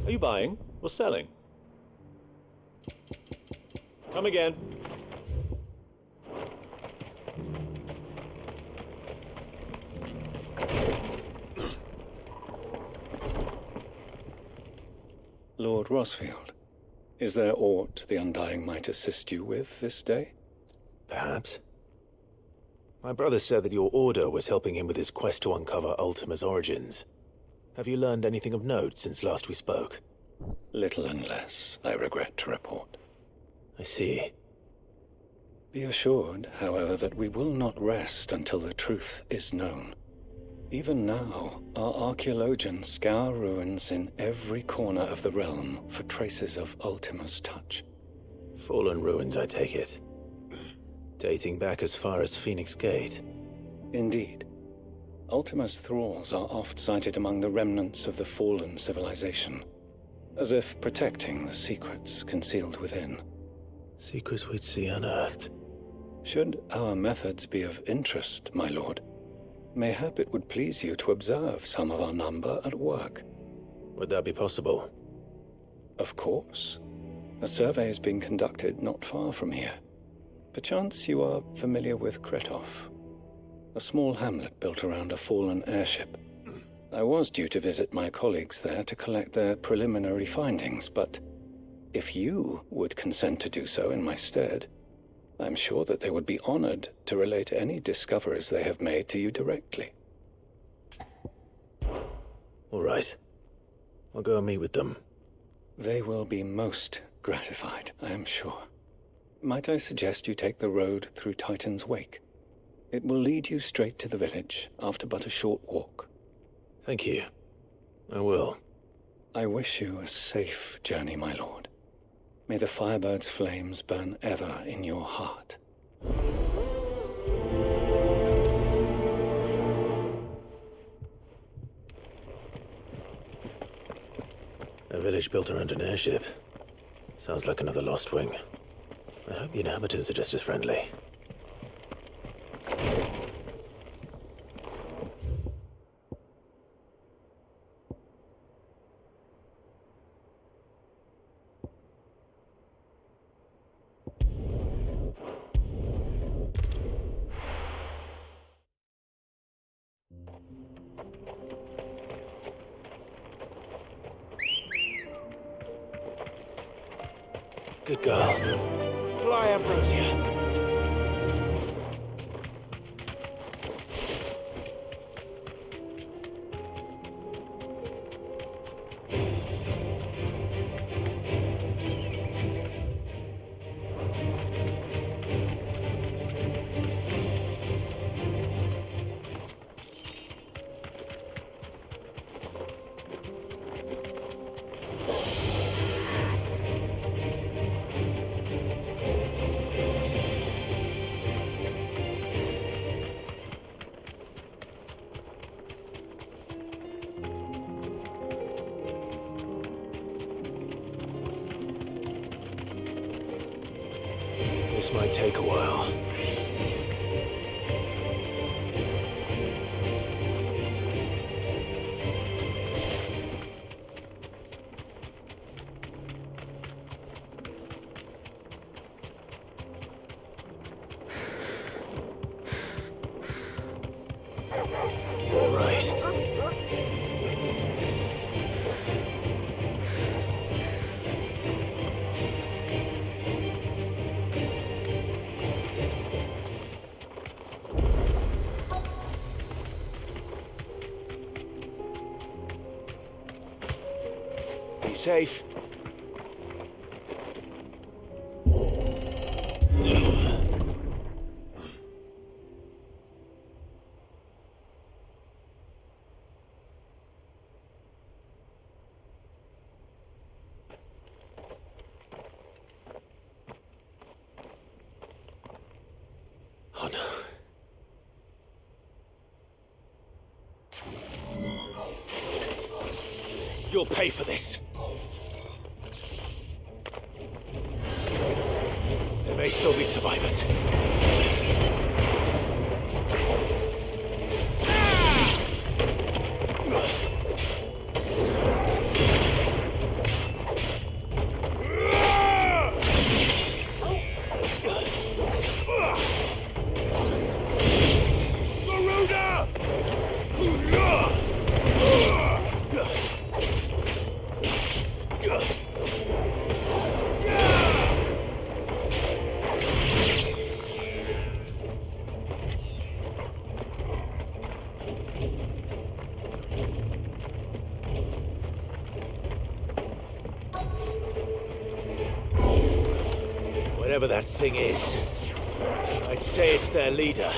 Are you buying or selling? Come again. Lord Rosfield, is there aught the Undying might assist you with this day? Perhaps. My brother said that your order was helping him with his quest to uncover Ultima's origins. Have you learned anything of note since last we spoke? Little and less, I regret to report. I see. Be assured, however, that we will not rest until the truth is known. Even now, our archaeologians scour ruins in every corner of the realm for traces of Ultima's touch. Fallen ruins, I take it. Dating back as far as Phoenix Gate. Indeed. Ultima's thralls are oft sighted among the remnants of the fallen civilization, as if protecting the secrets concealed within. Secrets we'd see unearthed. Should our methods be of interest, my lord, mayhap it would please you to observe some of our number at work. Would that be possible? Of course. A survey is being conducted not far from here. Perchance you are familiar with Kretov, a small hamlet built around a fallen airship. I was due to visit my colleagues there to collect their preliminary findings, but if you would consent to do so in my stead, I'm sure that they would be honored to relate any discoveries they have made to you directly. All right. I'll go and meet with them. They will be most gratified, I am sure. Might I suggest you take the road through Titan's Wake? It will lead you straight to the village after but a short walk. Thank you. I will. I wish you a safe journey, my lord. May the Firebird's flames burn ever in your heart. A village built around an airship. Sounds like another Lost Wing. I hope the inhabitants are just as friendly. Good girl. Fly, Ambrosia. This might take a while. All right. Safe. Oh no. You'll pay for this. There may still be survivors. Whatever that thing is, I'd say it's their leader.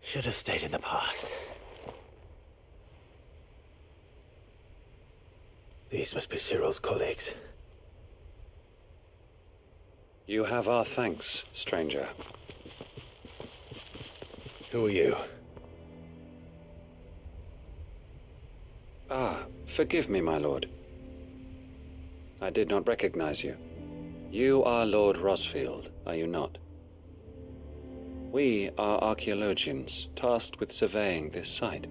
Should have stayed in the past. These must be Cyril's colleagues. You have our thanks, stranger. Who are you? Ah, forgive me, my lord. I did not recognize you. You are Lord Rosfield, are you not? We are archaeologians, tasked with surveying this site.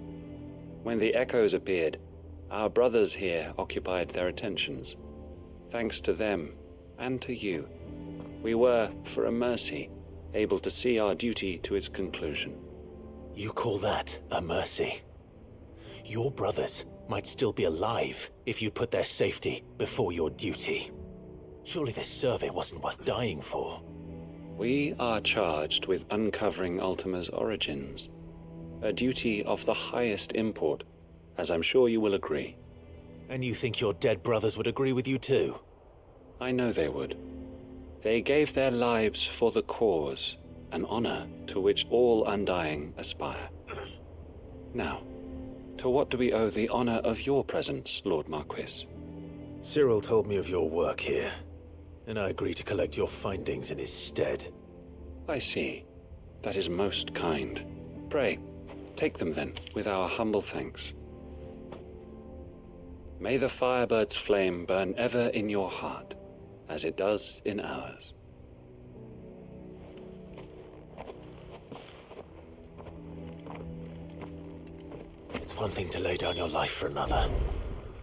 When the echoes appeared, our brothers here occupied their attentions. Thanks to them, and to you, we were, for a mercy, able to see our duty to its conclusion. You call that a mercy? Your brothers might still be alive if you put their safety before your duty. Surely this survey wasn't worth dying for. We are charged with uncovering Ultima's origins, a duty of the highest import, as I'm sure you will agree. And you think your dead brothers would agree with you too? I know they would. They gave their lives for the cause, an honor to which all Undying aspire. Now, to what do we owe the honor of your presence, Lord Marquis? Cyril told me of your work here, and I agree to collect your findings in his stead. I see. That is most kind. Pray, take them then, with our humble thanks. May the Firebird's flame burn ever in your heart, as it does in ours. It's one thing to lay down your life for another,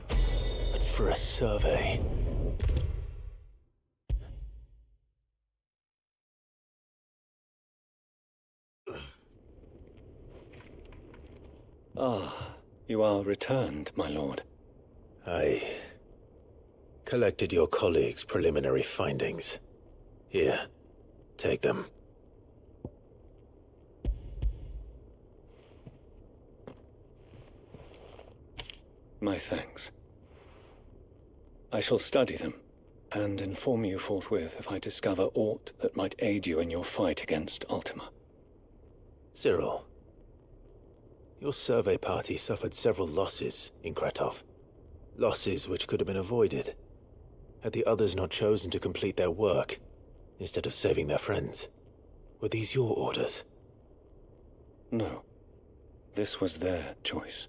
but for a survey... Ah, you are returned, my lord. I collected your colleagues' preliminary findings. Here, take them. My thanks. I shall study them, and inform you forthwith if I discover aught that might aid you in your fight against Ultima. Cyril, your survey party suffered several losses in Kretov. Losses which could have been avoided, had the others not chosen to complete their work, instead of saving their friends. Were these your orders? No. This was their choice.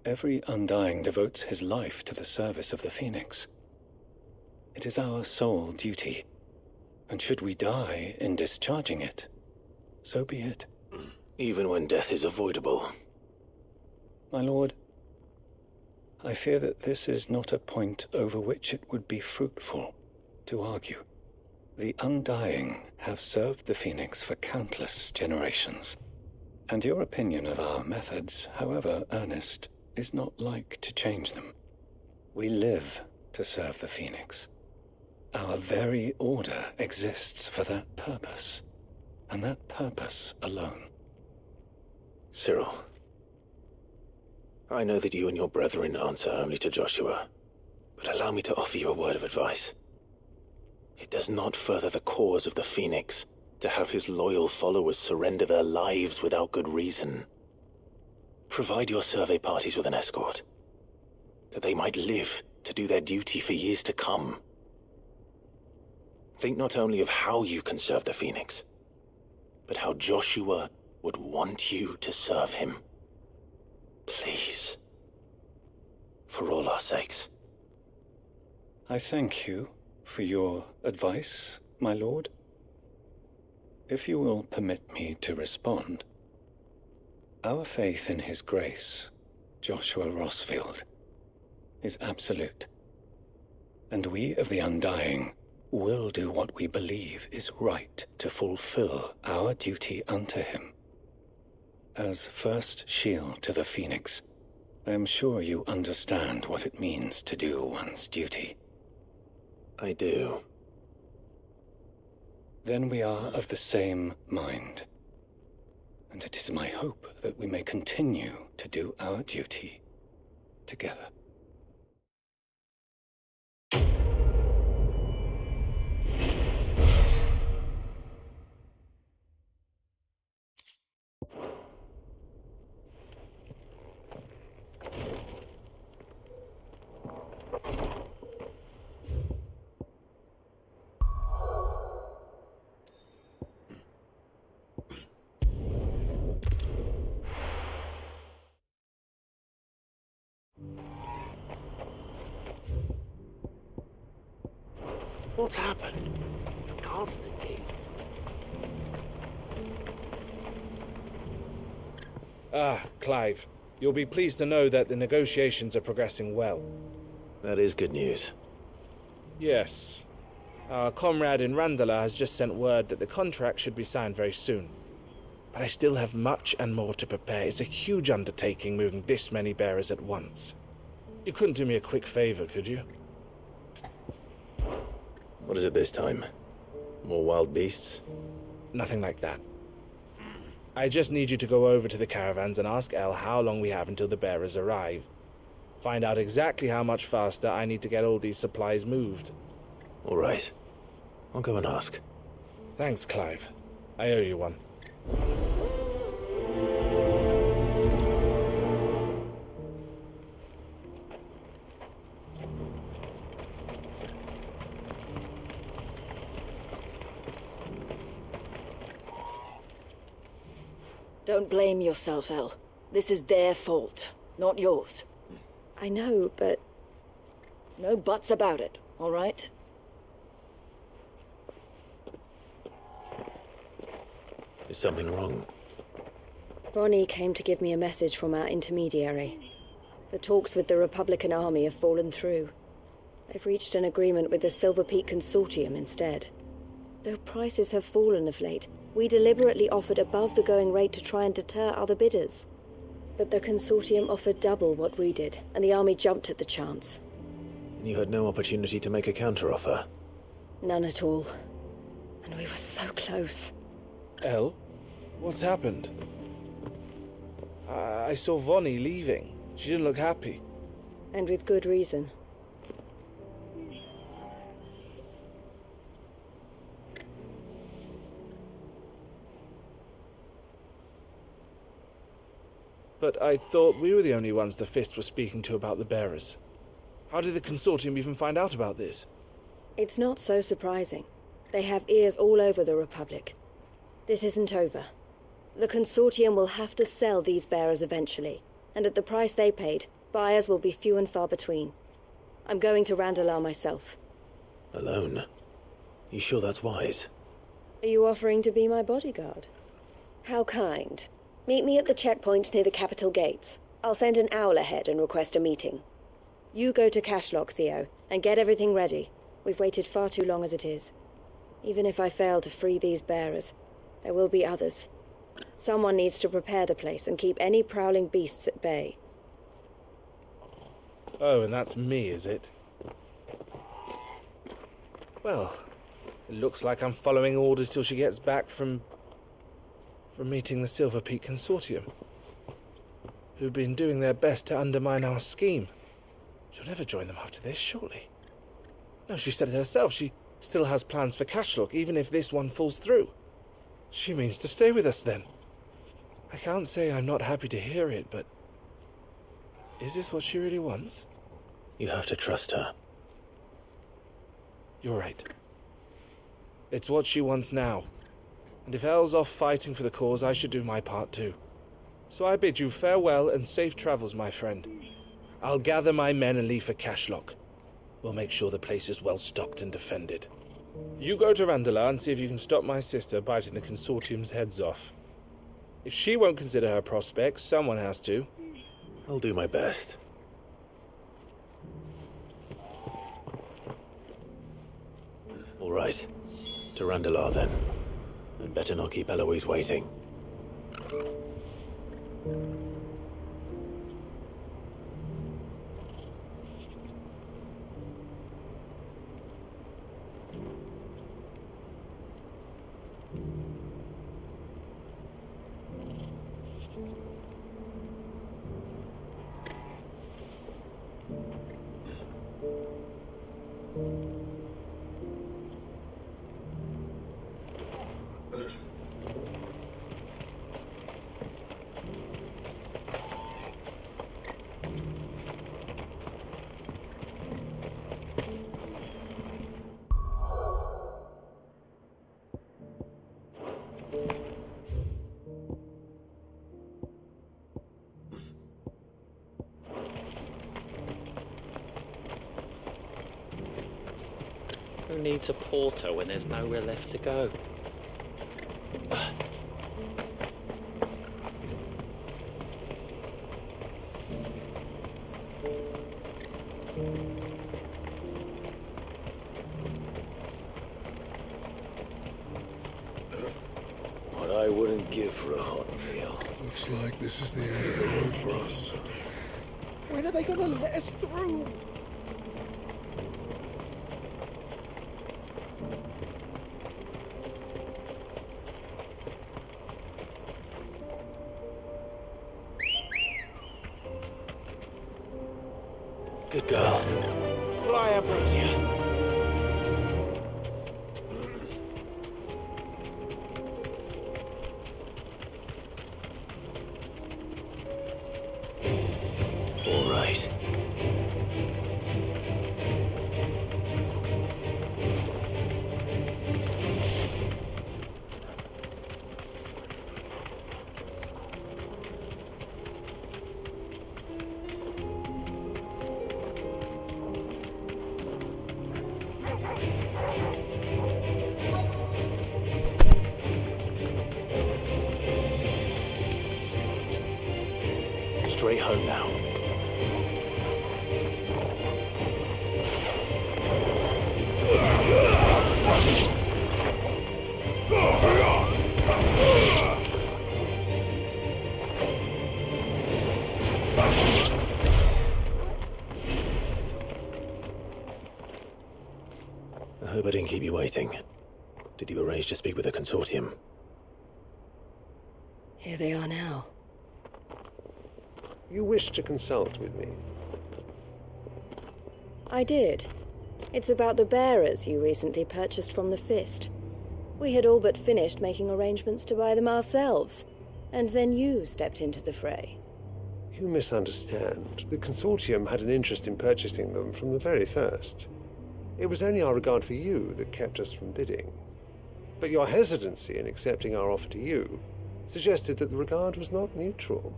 Every Undying devotes his life to the service of the Phoenix. It is our sole duty, and should we die in discharging it, so be it. Even when death is avoidable. My lord, I fear that this is not a point over which it would be fruitful to argue. The Undying have served the Phoenix for countless generations, and your opinion of our methods, however earnest, is not like to change them. We live to serve the Phoenix. Our very order exists for that purpose. and that purpose alone. Cyril, I know that you and your brethren answer only to Joshua, but allow me to offer you a word of advice. It does not further the cause of the Phoenix to have his loyal followers surrender their lives without good reason. Provide your survey parties with an escort, that they might live to do their duty for years to come. Think not only of how you can serve the Phoenix, but how Joshua would want you to serve him. Please. For all our sakes. I thank you for your advice, my lord. If you will permit me to respond, our faith in his grace, Joshua Rossfield, is absolute, and we of the Undying will do what we believe is right to fulfill our duty unto him. As first shield to the Phoenix, I am sure you understand what it means to do one's duty. I do. Then we are of the same mind, and it is my hope that we may continue to do our duty together. What's happened? The guards at the gate. Clive, you'll be pleased to know that the negotiations are progressing well. That is good news. Yes. Our comrade in Randala has just sent word that the contract should be signed very soon. But I still have much and more to prepare. It's a huge undertaking moving this many bearers at once. You couldn't do me a quick favor, could you? What is it this time? More wild beasts? Nothing like that. I just need you to go over to the caravans and ask El how long we have until the bearers arrive. Find out exactly how much faster I need to get all these supplies moved. All right. I'll go and ask. Thanks, Clive. I owe you one. Don't blame yourself, El. This is their fault, not yours. I know, but... no buts about it, all right? Is something wrong? Vonnie came to give me a message from our intermediary. The talks with the Republican Army have fallen through. They've reached an agreement with the Silver Peak Consortium instead. Though prices have fallen of late, we deliberately offered above the going rate to try and deter other bidders. But the Consortium offered double what we did, and the Army jumped at the chance. And you had no opportunity to make a counteroffer? None at all. And we were so close. El? What's happened? I saw Vonnie leaving. She didn't look happy. And with good reason. But I thought we were the only ones the Fist were speaking to about the bearers. How did the Consortium even find out about this? It's not so surprising. They have ears all over the Republic. This isn't over. The Consortium will have to sell these bearers eventually, and at the price they paid, buyers will be few and far between. I'm going to Randalar myself. Alone? You sure that's wise? Are you offering to be my bodyguard? How kind. Meet me at the checkpoint near the capital gates. I'll send an owl ahead and request a meeting. You go to Cashlock, Theo, and get everything ready. We've waited far too long as it is. Even if I fail to free these bearers, there will be others. Someone needs to prepare the place and keep any prowling beasts at bay. Oh, and that's me, is it? Well, it looks like I'm following orders till she gets back from from meeting the Silver Peak Consortium, who've been doing their best to undermine our scheme. She'll never join them after this, surely. No, she said it herself. She still has plans for Cashlock, even if this one falls through. She means to stay with us, then. I can't say I'm not happy to hear it, but... is this what she really wants? You have to trust her. You're right. It's what she wants now. And if Elle's off fighting for the cause, I should do my part too. So I bid you farewell and safe travels, my friend. I'll gather my men and leave for Cashlock. We'll make sure the place is well stocked and defended. You go to Randala and see if you can stop my sister biting the Consortium's heads off. If she won't consider her prospects, someone has to. I'll do my best. All right. To Randala, then. I'd better not keep Eloise waiting. Who needs a porter when there's nowhere left to go? What I wouldn't give for a hot meal. Looks like this is the end of the road for us. When are they going to let us through? Good girl. Fly, Ambrosia. All right. Straight home now. I hope I didn't keep you waiting. Did you arrange to speak with the Consortium? Here they are now. You wish to consult with me? I did. It's about the bearers you recently purchased from the Fist. We had all but finished making arrangements to buy them ourselves, and then you stepped into the fray. You misunderstand. The Consortium had an interest in purchasing them from the very first. It was only our regard for you that kept us from bidding. But your hesitancy in accepting our offer to you suggested that the regard was not mutual.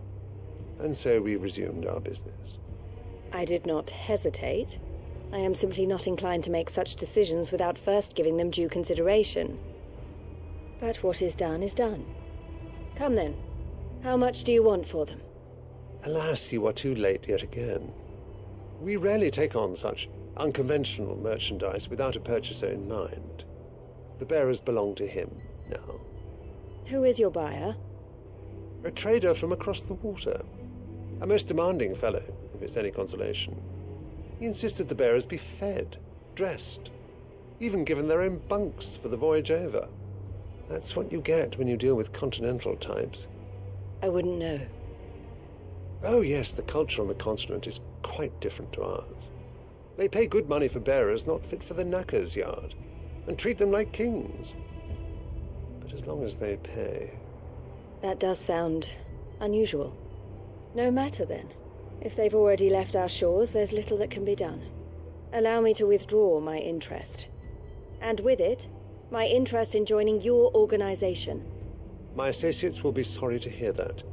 And so we resumed our business. I did not hesitate. I am simply not inclined to make such decisions without first giving them due consideration. But what is done is done. Come then. How much do you want for them? Alas, you are too late yet again. We rarely take on such unconventional merchandise without a purchaser in mind. The bearers belong to him now. Who is your buyer? A trader from across the water. A most demanding fellow, if it's any consolation. He insisted the bearers be fed, dressed, even given their own bunks for the voyage over. That's what you get when you deal with continental types. I wouldn't know. Oh yes, the culture on the continent is quite different to ours. They pay good money for bearers not fit for the knacker's yard, and treat them like kings. But as long as they pay... That does sound unusual. No matter then. If they've already left our shores, there's little that can be done. Allow me to withdraw my interest. And with it, my interest in joining your organization. My associates will be sorry to hear that.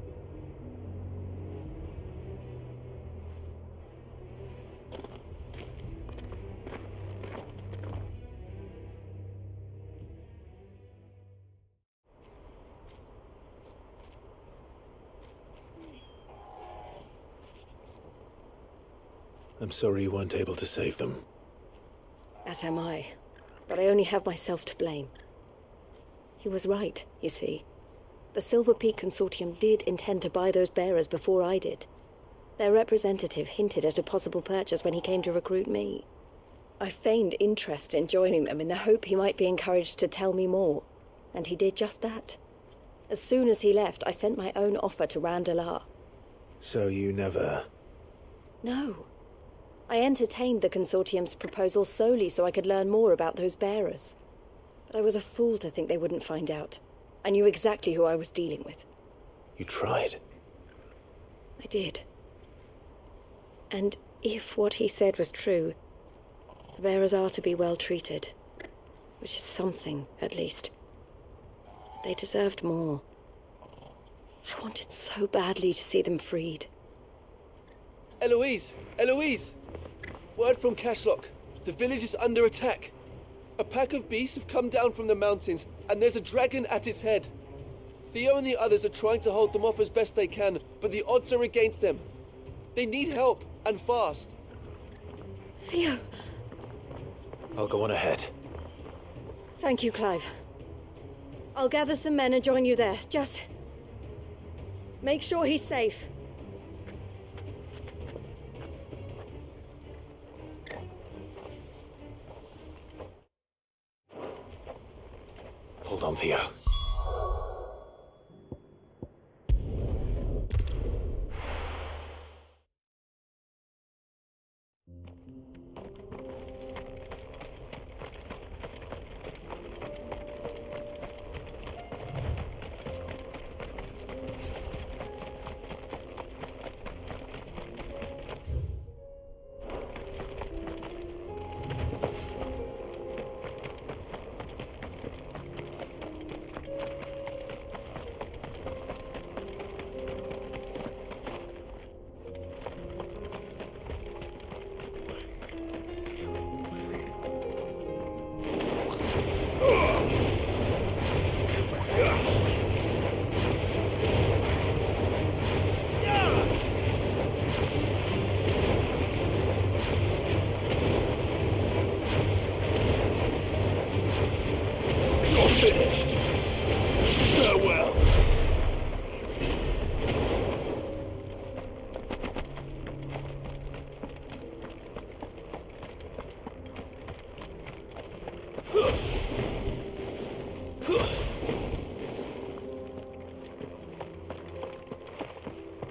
I'm sorry you weren't able to save them. As am I. But I only have myself to blame. He was right, you see. The Silver Peak Consortium did intend to buy those bearers before I did. Their representative hinted at a possible purchase when he came to recruit me. I feigned interest in joining them in the hope he might be encouraged to tell me more, and he did just that. As soon as he left, I sent my own offer to Randalar. So you never... No. I entertained the Consortium's proposal solely so I could learn more about those bearers. But I was a fool to think they wouldn't find out. I knew exactly who I was dealing with. You tried. I did. And if what he said was true, the bearers are to be well treated. Which is something, at least. But they deserved more. I wanted so badly to see them freed. Eloise! Eloise! Word from Cashlock. The village is under attack. A pack of beasts have come down from the mountains, and there's a dragon at its head. Theo and the others are trying to hold them off as best they can, but the odds are against them. They need help, and fast. Theo! I'll go on ahead. Thank you, Clive. I'll gather some men and join you there. Just... make sure he's safe. Hold on, Theo.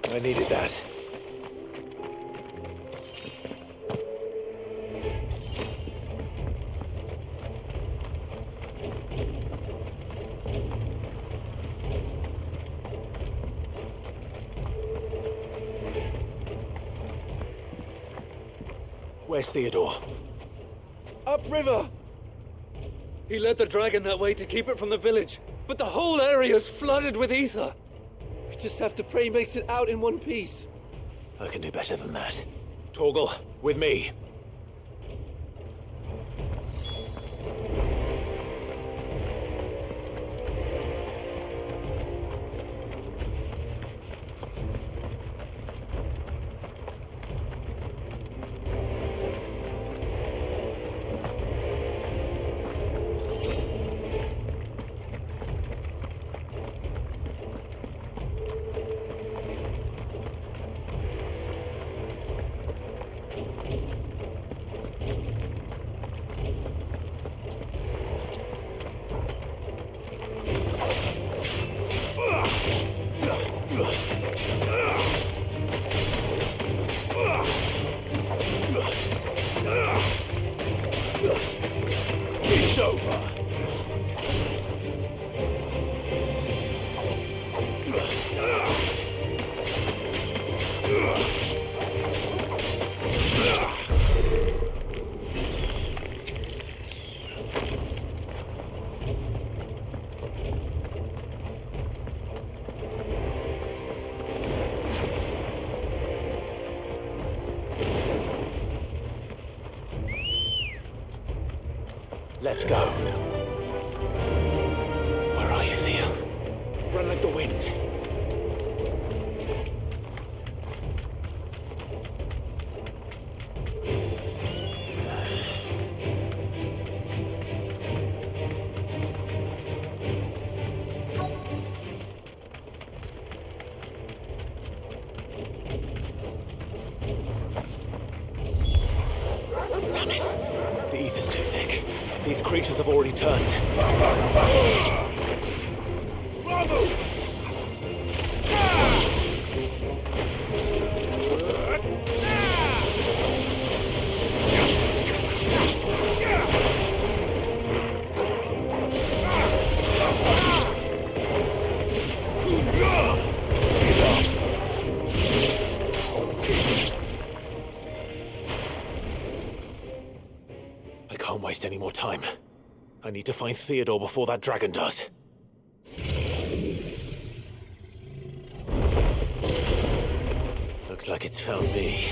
I needed that. Where's Theodore? Upriver! He led the dragon that way to keep it from the village, but the whole area's flooded with ether. We just have to pray he makes it out in one piece. I can do better than that. Torgal, with me. Let's go. Where are you, Theo? Run like the wind. Damn it. The ether's too thick. These creatures have already turned. Bravo! I can't waste any more time. I need to find Theodore before that dragon does. Looks like it's found me.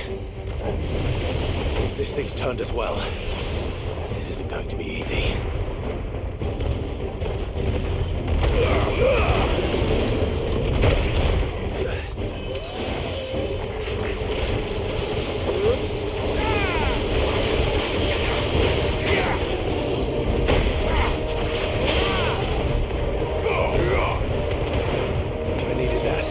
This thing's turned as well. This isn't going to be easy. I needed that.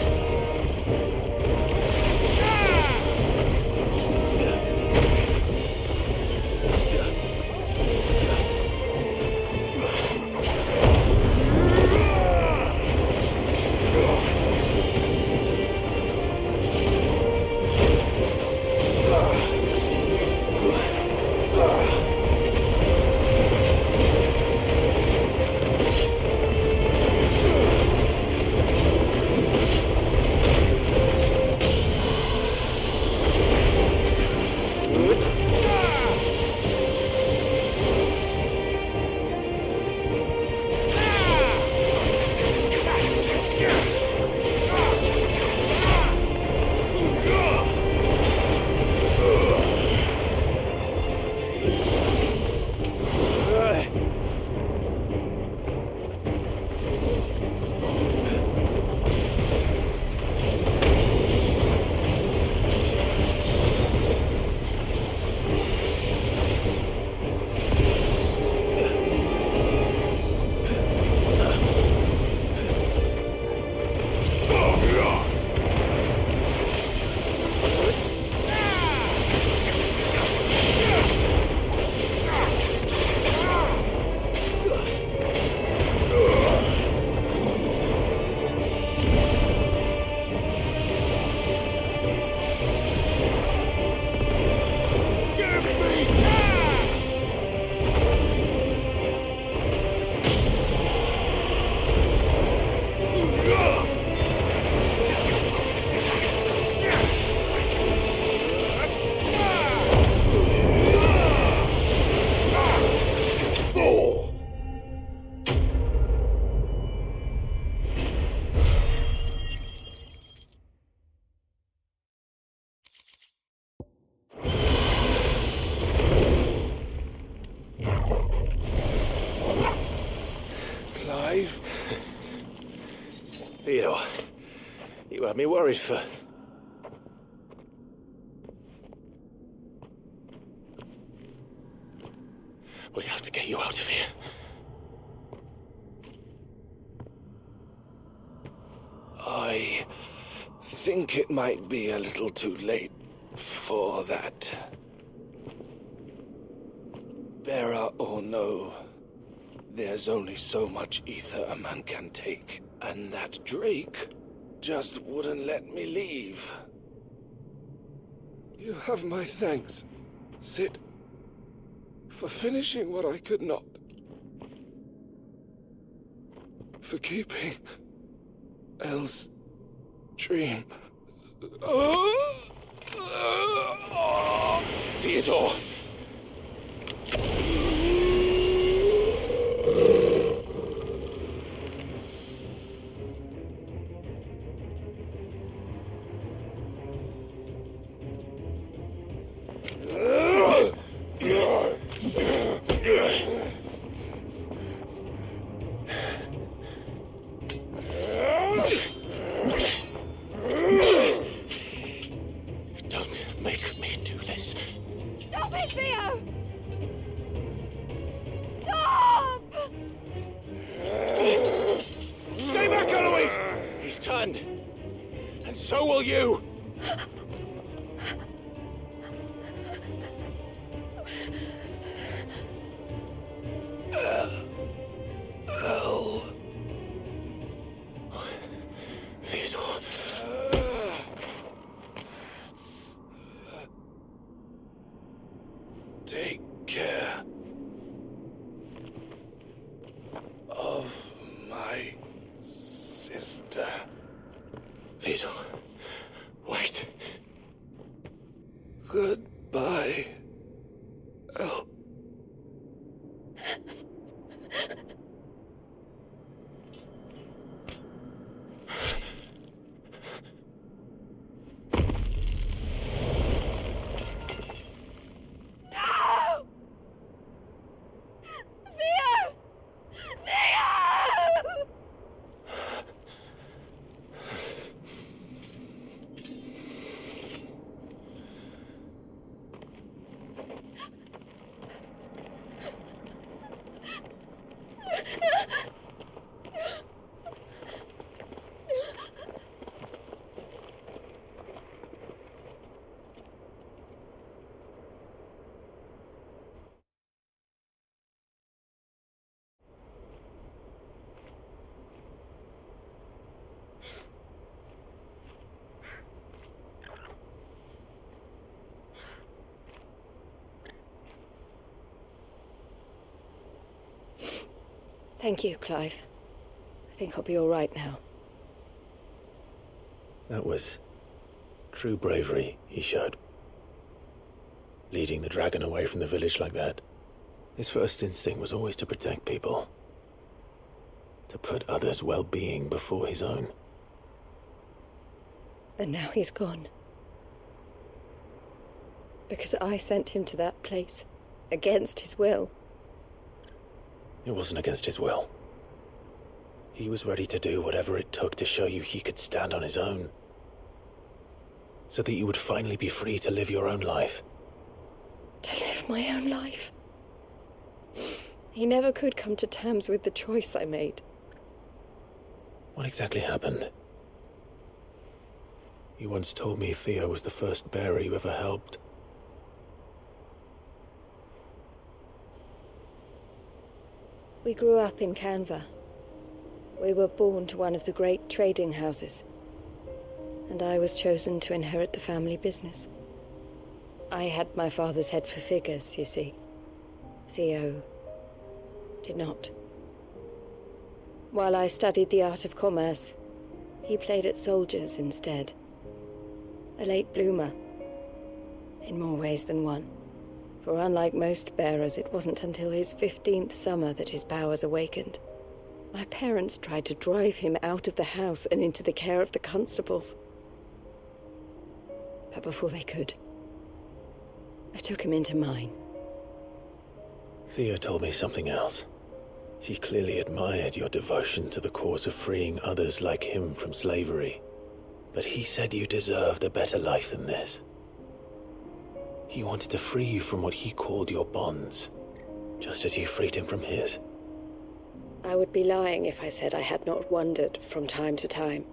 Theodore, you had me worried for... We have to get you out of here. I think it might be a little too late for that. Bearer or no, there's only so much ether a man can take, and that Drake just wouldn't let me leave. You have my thanks, Sid, for finishing what I could not. For keeping Elle's dream. Theodore! so will you! Hell. Theodore. Take care of my sister. Theodore, wait. Goodbye. Oh. Thank you, Clive. I think I'll be all right now. That was true bravery he showed. Leading the dragon away from the village like that. His first instinct was always to protect people. To put others' well-being before his own. And now he's gone. Because I sent him to that place, against his will. It wasn't against his will. He was ready to do whatever it took to show you he could stand on his own. So that you would finally be free to live your own life. To live my own life? He never could come to terms with the choice I made. What exactly happened? You once told me Theo was the first bearer you ever helped. We grew up in Canva. We were born to one of the great trading houses. And I was chosen to inherit the family business. I had my father's head for figures, you see. Theo did not. While I studied the art of commerce, he played at soldiers instead. A late bloomer, in more ways than one. For unlike most bearers, it wasn't until his 15th summer that his powers awakened. My parents tried to drive him out of the house and into the care of the constables. But before they could, I took him into mine. Theo told me something else. He clearly admired your devotion to the cause of freeing others like him from slavery. But he said you deserved a better life than this. He wanted to free you from what he called your bonds, just as you freed him from his. I would be lying if I said I had not wondered from time to time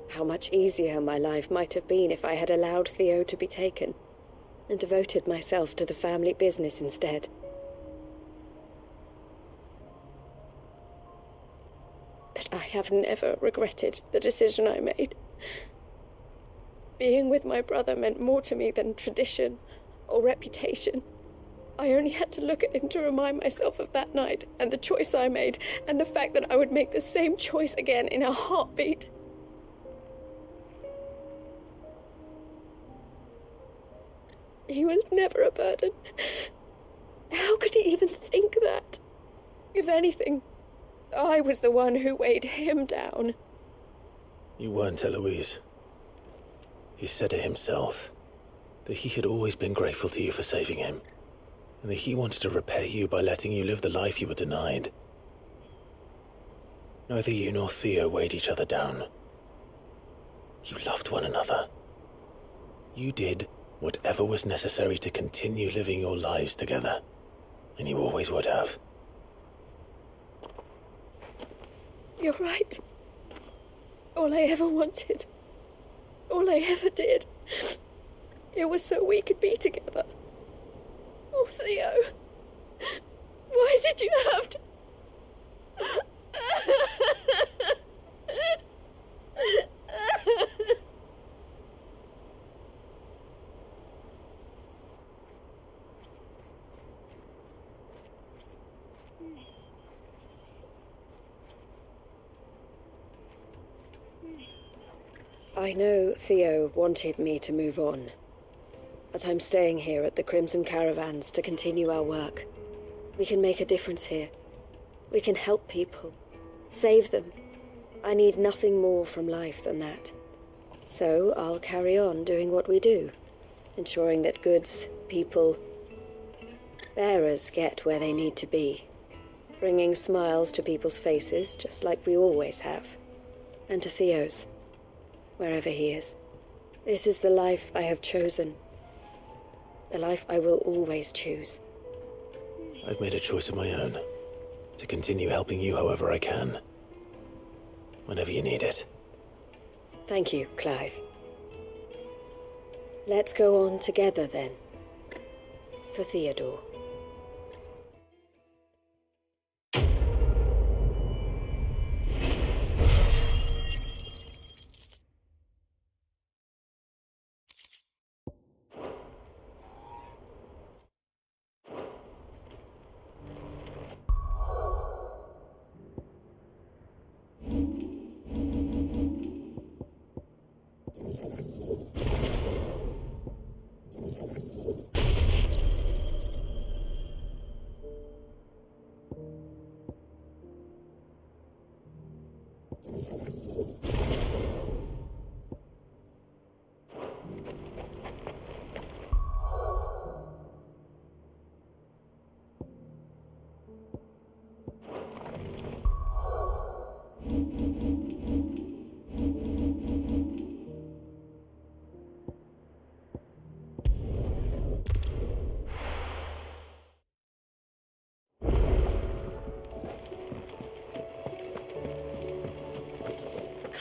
how much easier my life might have been if I had allowed Theo to be taken and devoted myself to the family business instead. But I have never regretted the decision I made. Being with my brother meant more to me than tradition or reputation. I only had to look at him to remind myself of that night and the choice I made and the fact that I would make the same choice again in a heartbeat. He was never a burden. How could he even think that? If anything, I was the one who weighed him down. You weren't, Eloise. He said it himself, that he had always been grateful to you for saving him, and that he wanted to repay you by letting you live the life you were denied. Neither you nor Theo weighed each other down. You loved one another. You did whatever was necessary to continue living your lives together, and you always would have. You're right. All I ever wanted all I ever did. It was so we could be together. Oh, Theo. Why did you have to... I know Theo wanted me to move on, but I'm staying here at the Crimson Caravans to continue our work. We can make a difference here. We can help people, save them. I need nothing more from life than that. So I'll carry on doing what we do, ensuring that goods, people, bearers get where they need to be, bringing smiles to people's faces just like we always have, and to Theo's, wherever he is. This is the life I have chosen, the life I will always choose. I've made a choice of my own, to continue helping you however I can, whenever you need it. Thank you, Clive. Let's go on together then, for Theodore.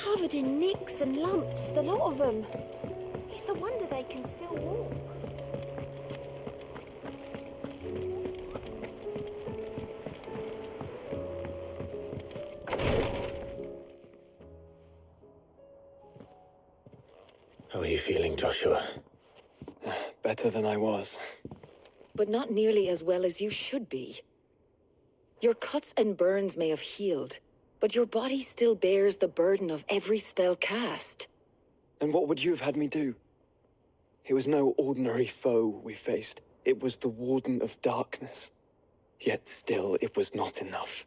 Covered in nicks and lumps, the lot of them. It's a wonder they can still walk. How are you feeling, Joshua? Better than I was. But not nearly as well as you should be. Your cuts and burns may have healed, but your body still bears the burden of every spell cast. And what would you have had me do? It was no ordinary foe we faced. It was the Warden of Darkness. Yet still, it was not enough.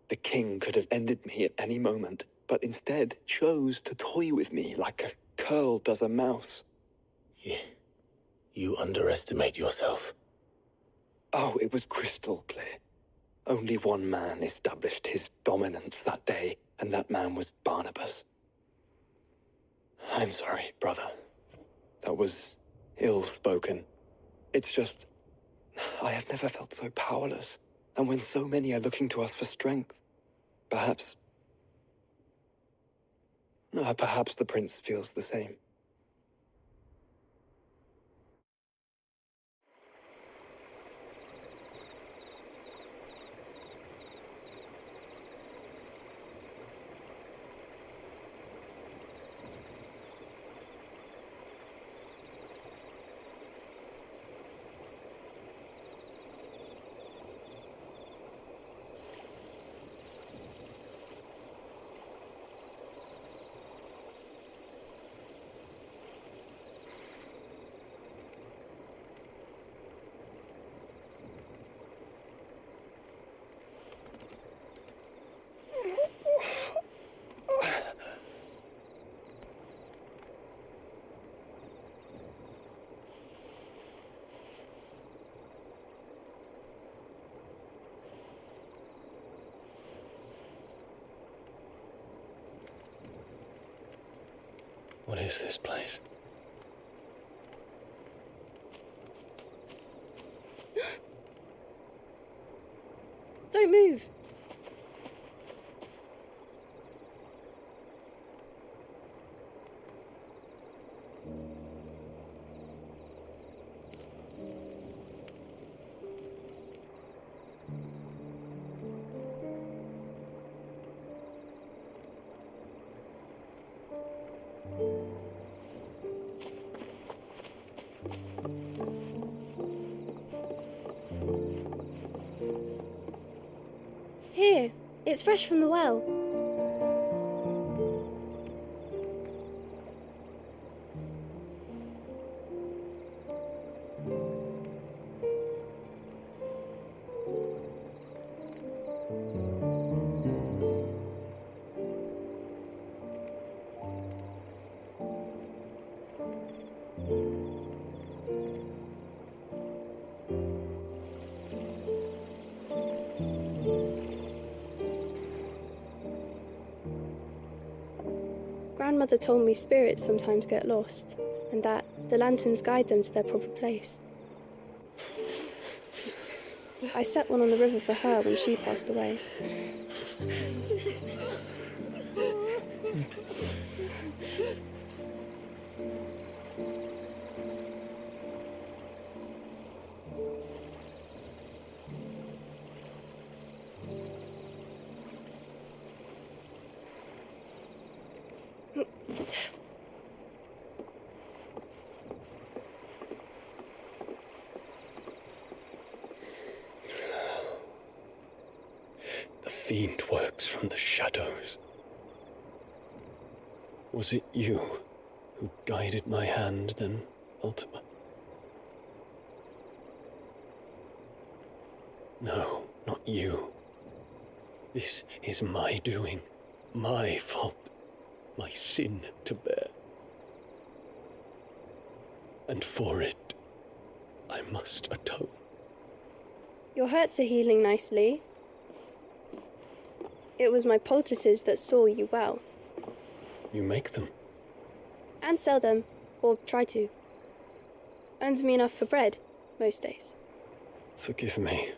The king could have ended me at any moment, but instead chose to toy with me like a curl does a mouse. You underestimate yourself. Oh, it was crystal clear. Only one man established his dominance that day, and that man was Barnabas. I'm sorry, brother. That was ill-spoken. It's just, I have never felt so powerless. And when so many are looking to us for strength, perhaps the prince feels the same. What is this place? Don't move. It's fresh from the well. Grandmother told me spirits sometimes get lost, and that the lanterns guide them to their proper place. I set one on the river for her when she passed away. The fiend works from the shadows. Was it you who guided my hand then, Ultima? No, not you. This is my doing, my fault, my sin to bear. And for it, I must atone. Your hurts are healing nicely. It was my poultices that saw you well. You make them? And sell them, or try to. Earns me enough for bread, most days. Forgive me.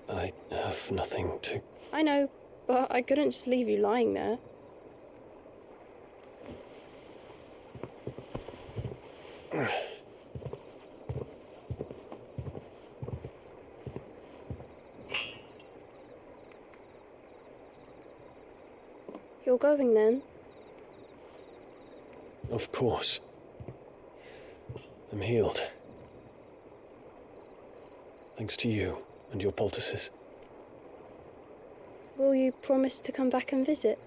I have nothing to... I know, but I couldn't just leave you lying there. You're going then? Of course. I'm healed. Thanks to you and your poultices. Will you promise to come back and visit?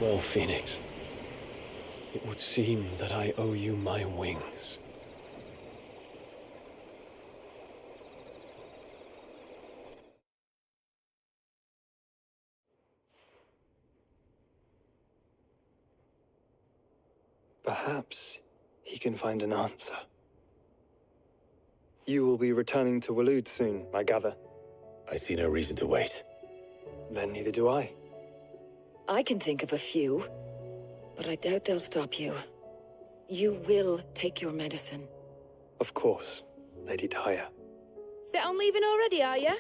Well, Phoenix, it would seem that I owe you my wings. Perhaps he can find an answer. You will be returning to Waloed soon, I gather. I see no reason to wait. Then neither do I. I can think of a few, but I doubt they'll stop you. You will take your medicine. Of course, Lady Daya. Set on leaving already, are you?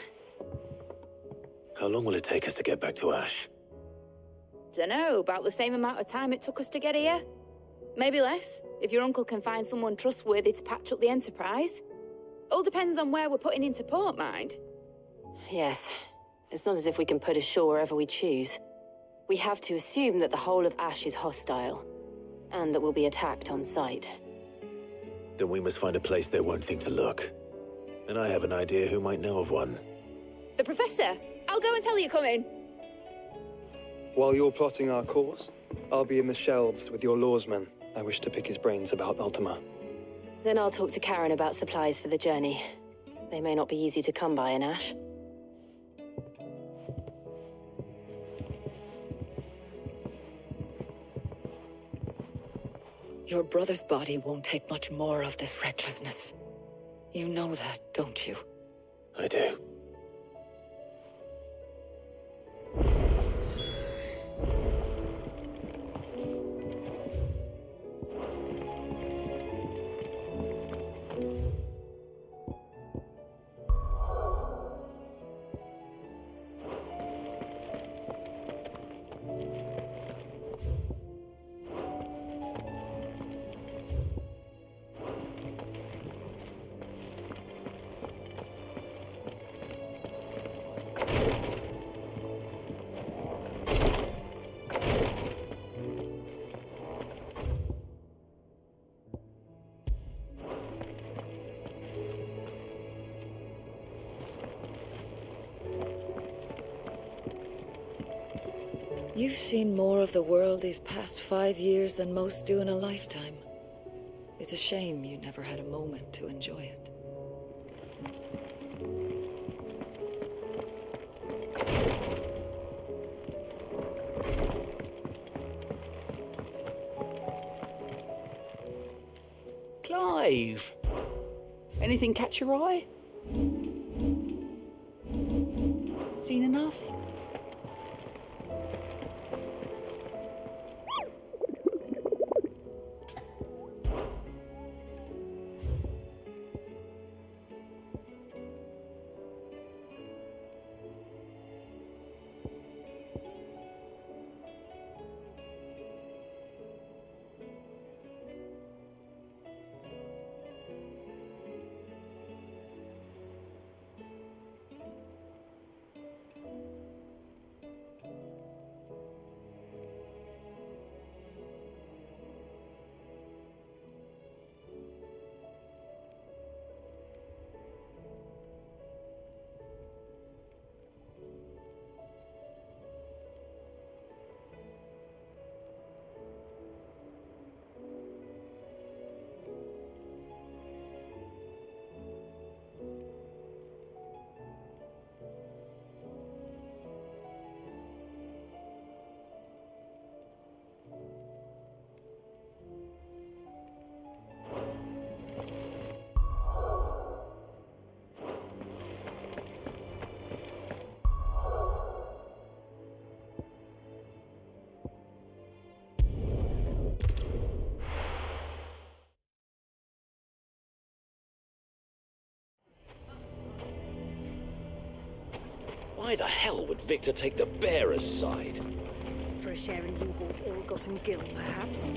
How long will it take us to get back to Ash? Dunno, about the same amount of time it took us to get here. Maybe less, if your uncle can find someone trustworthy to patch up the Enterprise. All depends on where we're putting into port, mind. Yes, it's not as if we can put ashore wherever we choose. We have to assume that the whole of Ash is hostile, and that we'll be attacked on sight. Then we must find a place they won't think to look. And I have an idea who might know of one. The Professor! I'll go and tell you coming. While you're plotting our course, I'll be in the shelves with your lawsman. I wish to pick his brains about Ultima. Then I'll talk to Karen about supplies for the journey. They may not be easy to come by in Ash. Your brother's body won't take much more of this recklessness. You know that, don't you? I do. You've seen more of the world these past 5 years than most do in a lifetime. It's a shame you never had a moment to enjoy it. Clive! Anything catch your eye? Seen enough? Why the hell would Victor take the bearer's side? For a share in Yubal's ill-gotten guilt, perhaps?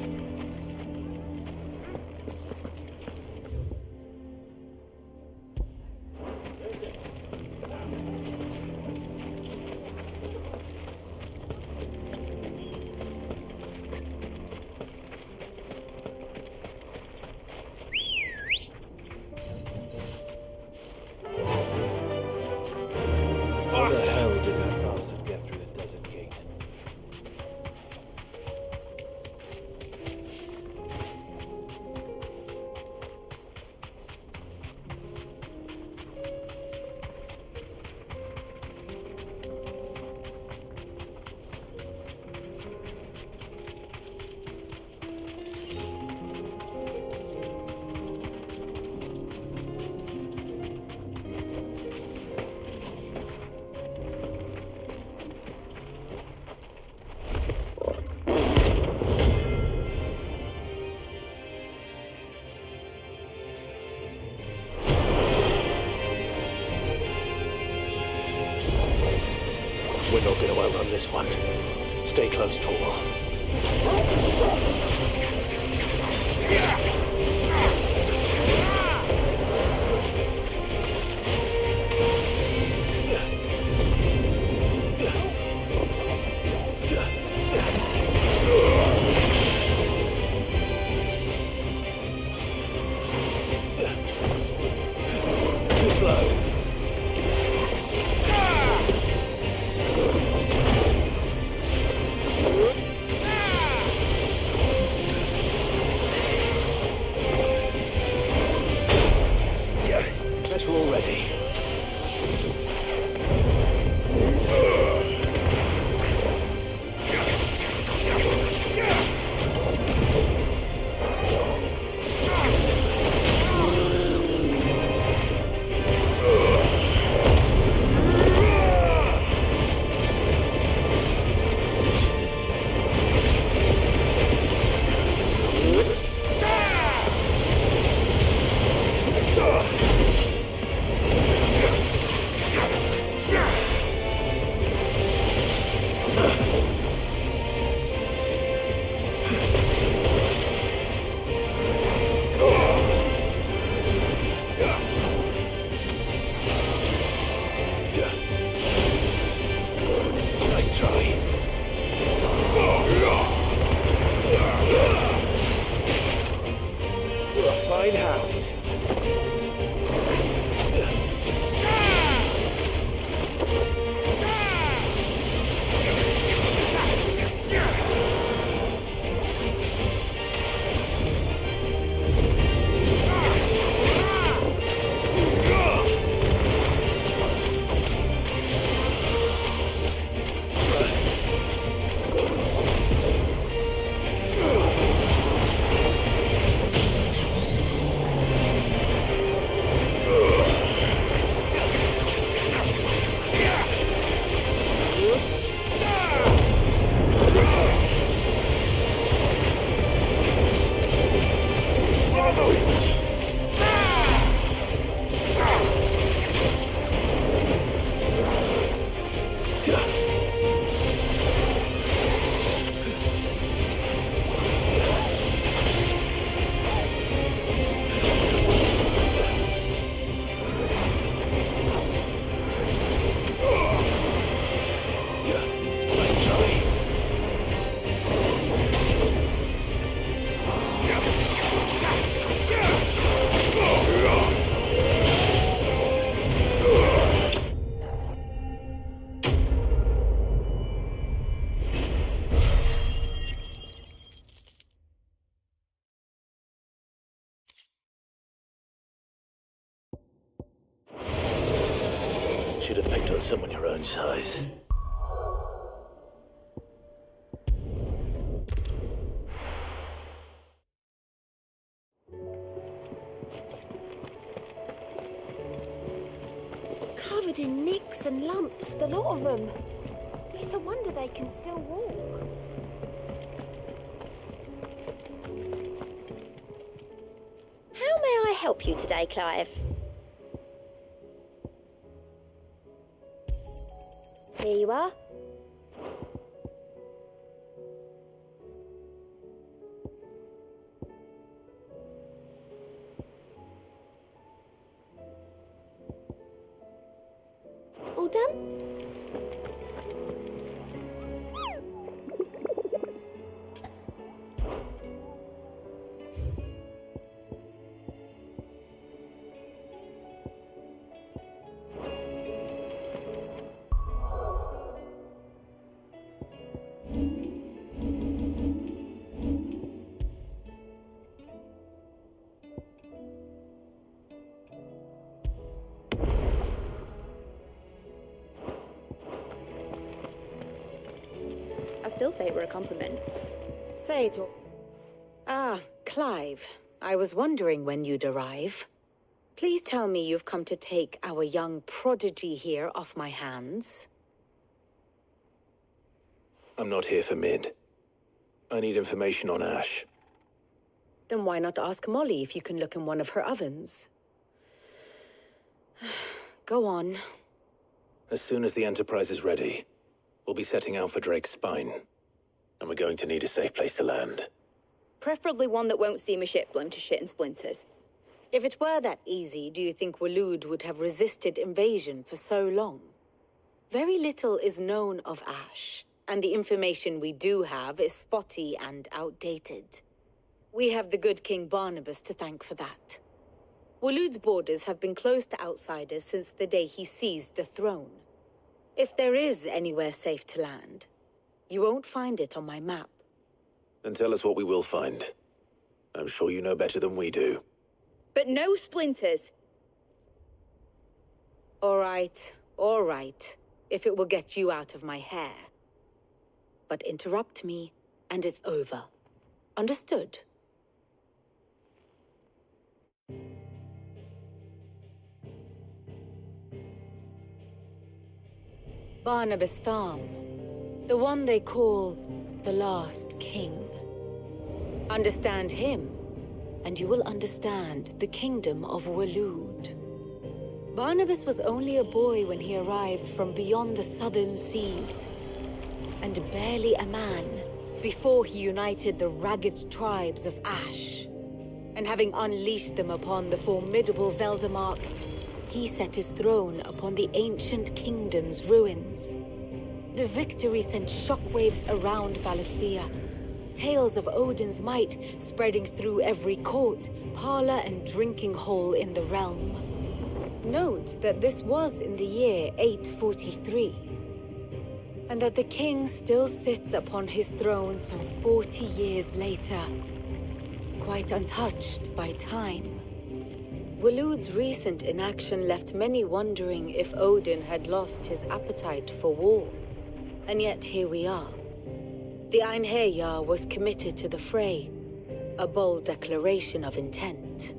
How the hell did that bastard get through the desert gate? We're not going to outrun this one. Stay close, Torwell. Too slow. someone your own size. Covered in nicks and lumps, the lot of them. It's a wonder they can still walk. How may I help you today, Clive? Here you are. All done? Still say it were a compliment. Say it all. Ah, Clive. I was wondering when you'd arrive. Please tell me you've come to take our young prodigy here off my hands. I'm not here for Mid. I need information on Ash. Then why not ask Molly if you can look in one of her ovens? Go on. As soon as the Enterprise is ready, we'll be setting out for Drake's Spine. And we're going to need a safe place to land. Preferably one that won't see my ship blown to shit and splinters. If it were that easy, do you think Waloed would have resisted invasion for so long? Very little is known of Ash, and the information we do have is spotty and outdated. We have the good King Barnabas to thank for that. Waloed's borders have been closed to outsiders since the day he seized the throne. If there is anywhere safe to land, you won't find it on my map. Then tell us what we will find. I'm sure you know better than we do. But no splinters! All right, if it will get you out of my hair. But interrupt me, and it's over. Understood? Barnabas Tharm, the one they call the Last King. Understand him, and you will understand the kingdom of Waloed. Barnabas was only a boy when he arrived from beyond the southern seas, and barely a man before he united the ragged tribes of Ash. And having unleashed them upon the formidable Veldamark, he set his throne upon the ancient kingdom's ruins. The victory sent shockwaves around Valisthea, tales of Odin's might spreading through every court, parlor, and drinking hole in the realm. Note that this was in the year 843, and that the king still sits upon his throne some 40 years later, quite untouched by time. Waloed's recent inaction left many wondering if Odin had lost his appetite for war. And yet here we are. The Einherjar was committed to the fray, a bold declaration of intent.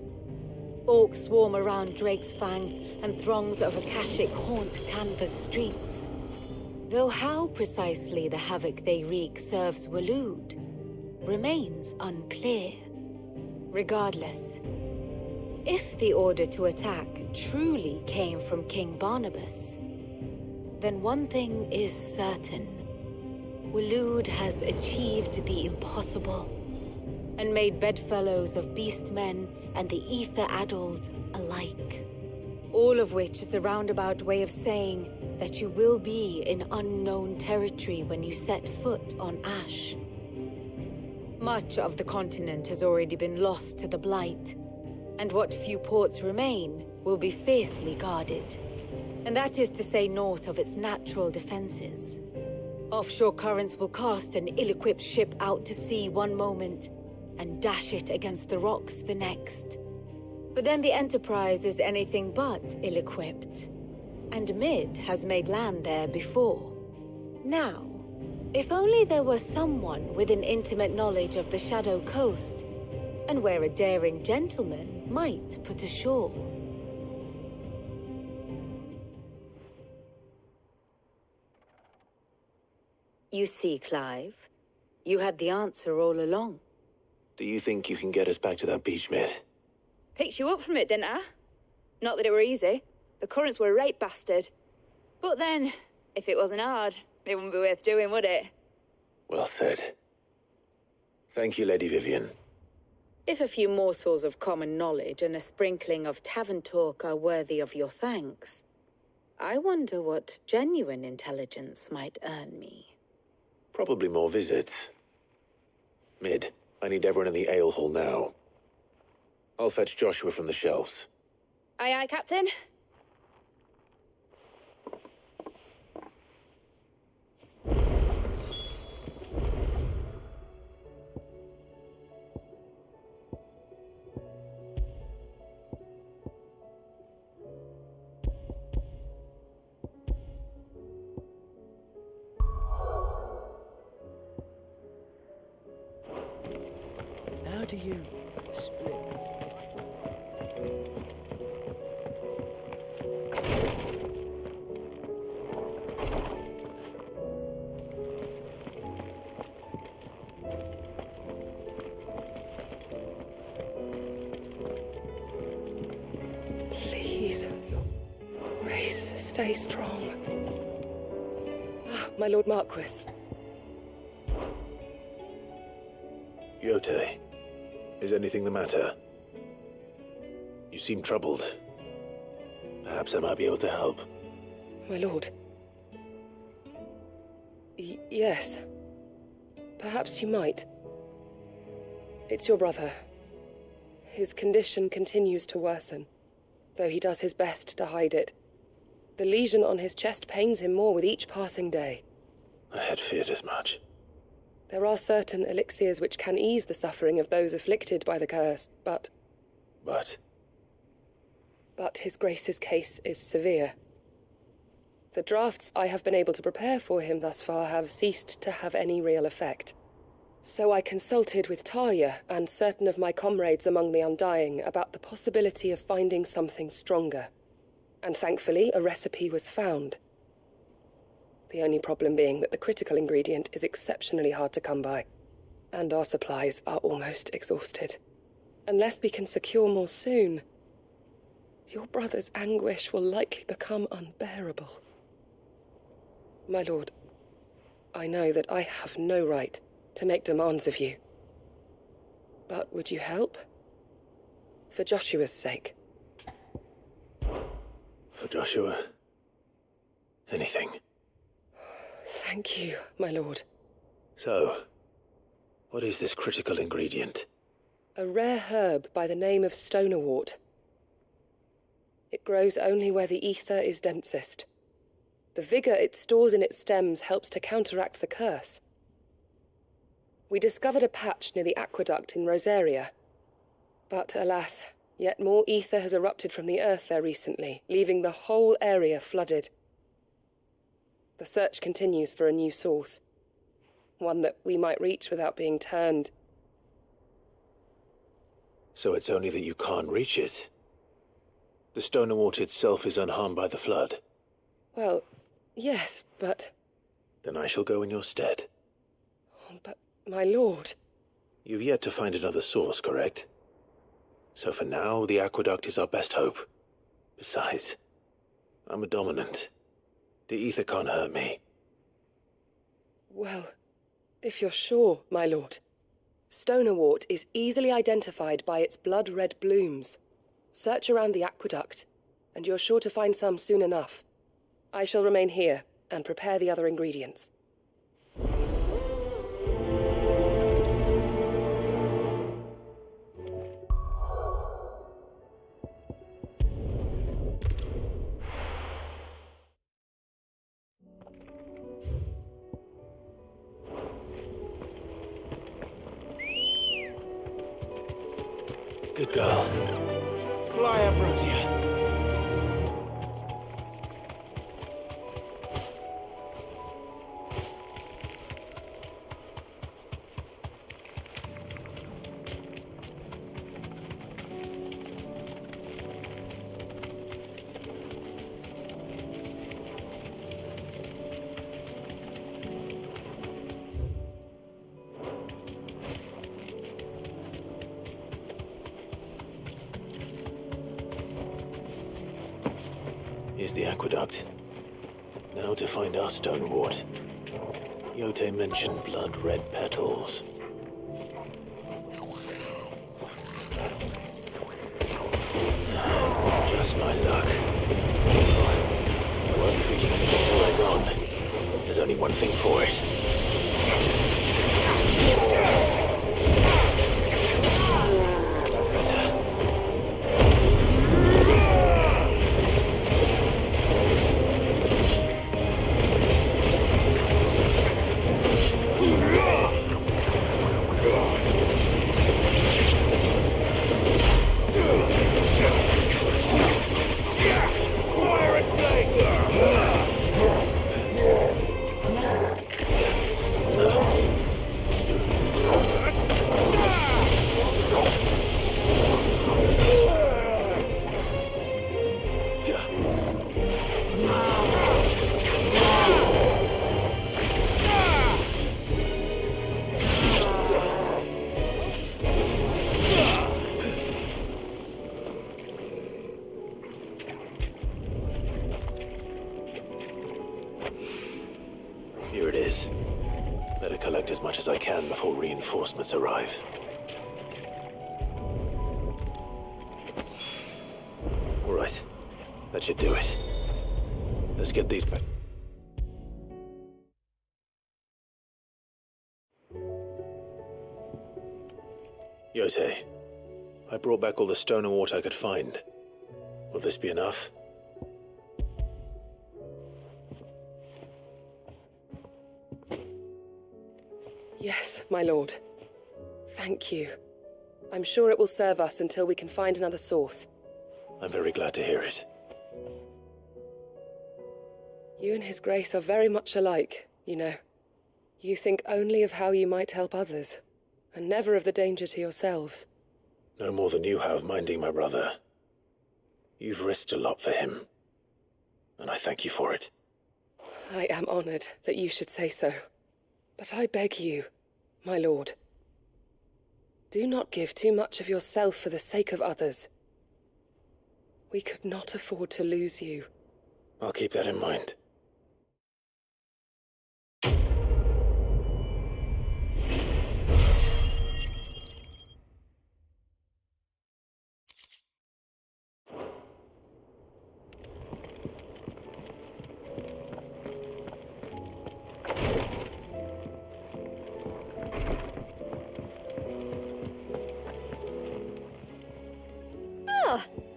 Orcs swarm around Drake's Fang, and throngs of Akashic haunt canvas streets. Though how precisely the havoc they wreak serves Waloed remains unclear. Regardless, if the order to attack truly came from King Barnabas, then one thing is certain. Waloed has achieved the impossible, and made bedfellows of beastmen and the ether-addled alike. All of which is a roundabout way of saying that you will be in unknown territory when you set foot on Ash. Much of the continent has already been lost to the Blight, and what few ports remain will be fiercely guarded. And that is to say naught of its natural defenses. Offshore currents will cast an ill-equipped ship out to sea one moment, and dash it against the rocks the next. But then the Enterprise is anything but ill-equipped, And Mid has made land there before. Now, if only there were someone with an intimate knowledge of the Shadow Coast, and where a daring gentleman might put ashore. You see, Clive, you had the answer all along. Do you think you can get us back to that beach, Mid? Picked you up from it, didn't I? Not that it were easy. The currents were a right bastard. But then, if it wasn't hard, it wouldn't be worth doing, would it? Well said. Thank you, Lady Vivian. If a few morsels of common knowledge and a sprinkling of tavern talk are worthy of your thanks, I wonder what genuine intelligence might earn me. Probably more visits. Mid, I need everyone in the ale hall now. I'll fetch Joshua from the shelves. Aye, aye, Captain. How do you split? Please, Grace, stay strong. Ah, my Lord Marquis. Yote, is anything the matter? You seem troubled. Perhaps I might be able to help. My lord. Yes. Perhaps you might. It's your brother. His condition continues to worsen, though he does his best to hide it. The lesion on his chest pains him more with each passing day. I had feared as much. There are certain elixirs which can ease the suffering of those afflicted by the curse, but his Grace's case is severe. The drafts I have been able to prepare for him thus far have ceased to have any real effect. So I consulted with Talia and certain of my comrades among the Undying about the possibility of finding something stronger. And thankfully, a recipe was found. The only problem being that the critical ingredient is exceptionally hard to come by, and our supplies are almost exhausted. Unless we can secure more soon, your brother's anguish will likely become unbearable. My lord, I know that I have no right to make demands of you. But would you help? For Joshua's sake. For Joshua? Anything. Thank you, my lord. So, what is this critical ingredient? A rare herb by the name of stonerwort. It grows only where the ether is densest. The vigor it stores in its stems helps to counteract the curse. We discovered a patch near the aqueduct in Rosaria. But alas, yet more ether has erupted from the earth there recently, leaving the whole area flooded. The search continues for a new source. One that we might reach without being turned. So it's only that you can't reach it? The stonerwort itself is unharmed by the flood? Well, yes, but... Then I shall go in your stead. But, my lord... You've yet to find another source, correct? So for now, the aqueduct is our best hope. Besides, I'm a dominant. The ether can't hurt me. Well, if you're sure, my lord. Stonerwort is easily identified by its blood-red blooms. Search around the aqueduct, and you're sure to find some soon enough. I shall remain here and prepare the other ingredients. Good girl. Fly, Ambrosia. is the aqueduct. Now to find our stonewort. Yote mentioned blood-red petals. Just my luck. I won't be picking anything till they're gone. There's only one thing for it. That's better. Here it is. Better collect as much as I can before reinforcements arrive. All right. That should do it. Let's get these back. Yote, I brought back all the stone and water I could find. Will this be enough? Yes, my lord. Thank you. I'm sure it will serve us until we can find another source. I'm very glad to hear it. You and His Grace are very much alike, you know. You think only of how you might help others, and never of the danger to yourselves. No more than you have minding my brother. You've risked a lot for him, and I thank you for it. I am honored that you should say so. But I beg you, my lord, do not give too much of yourself for the sake of others. We could not afford to lose you. I'll keep that in mind.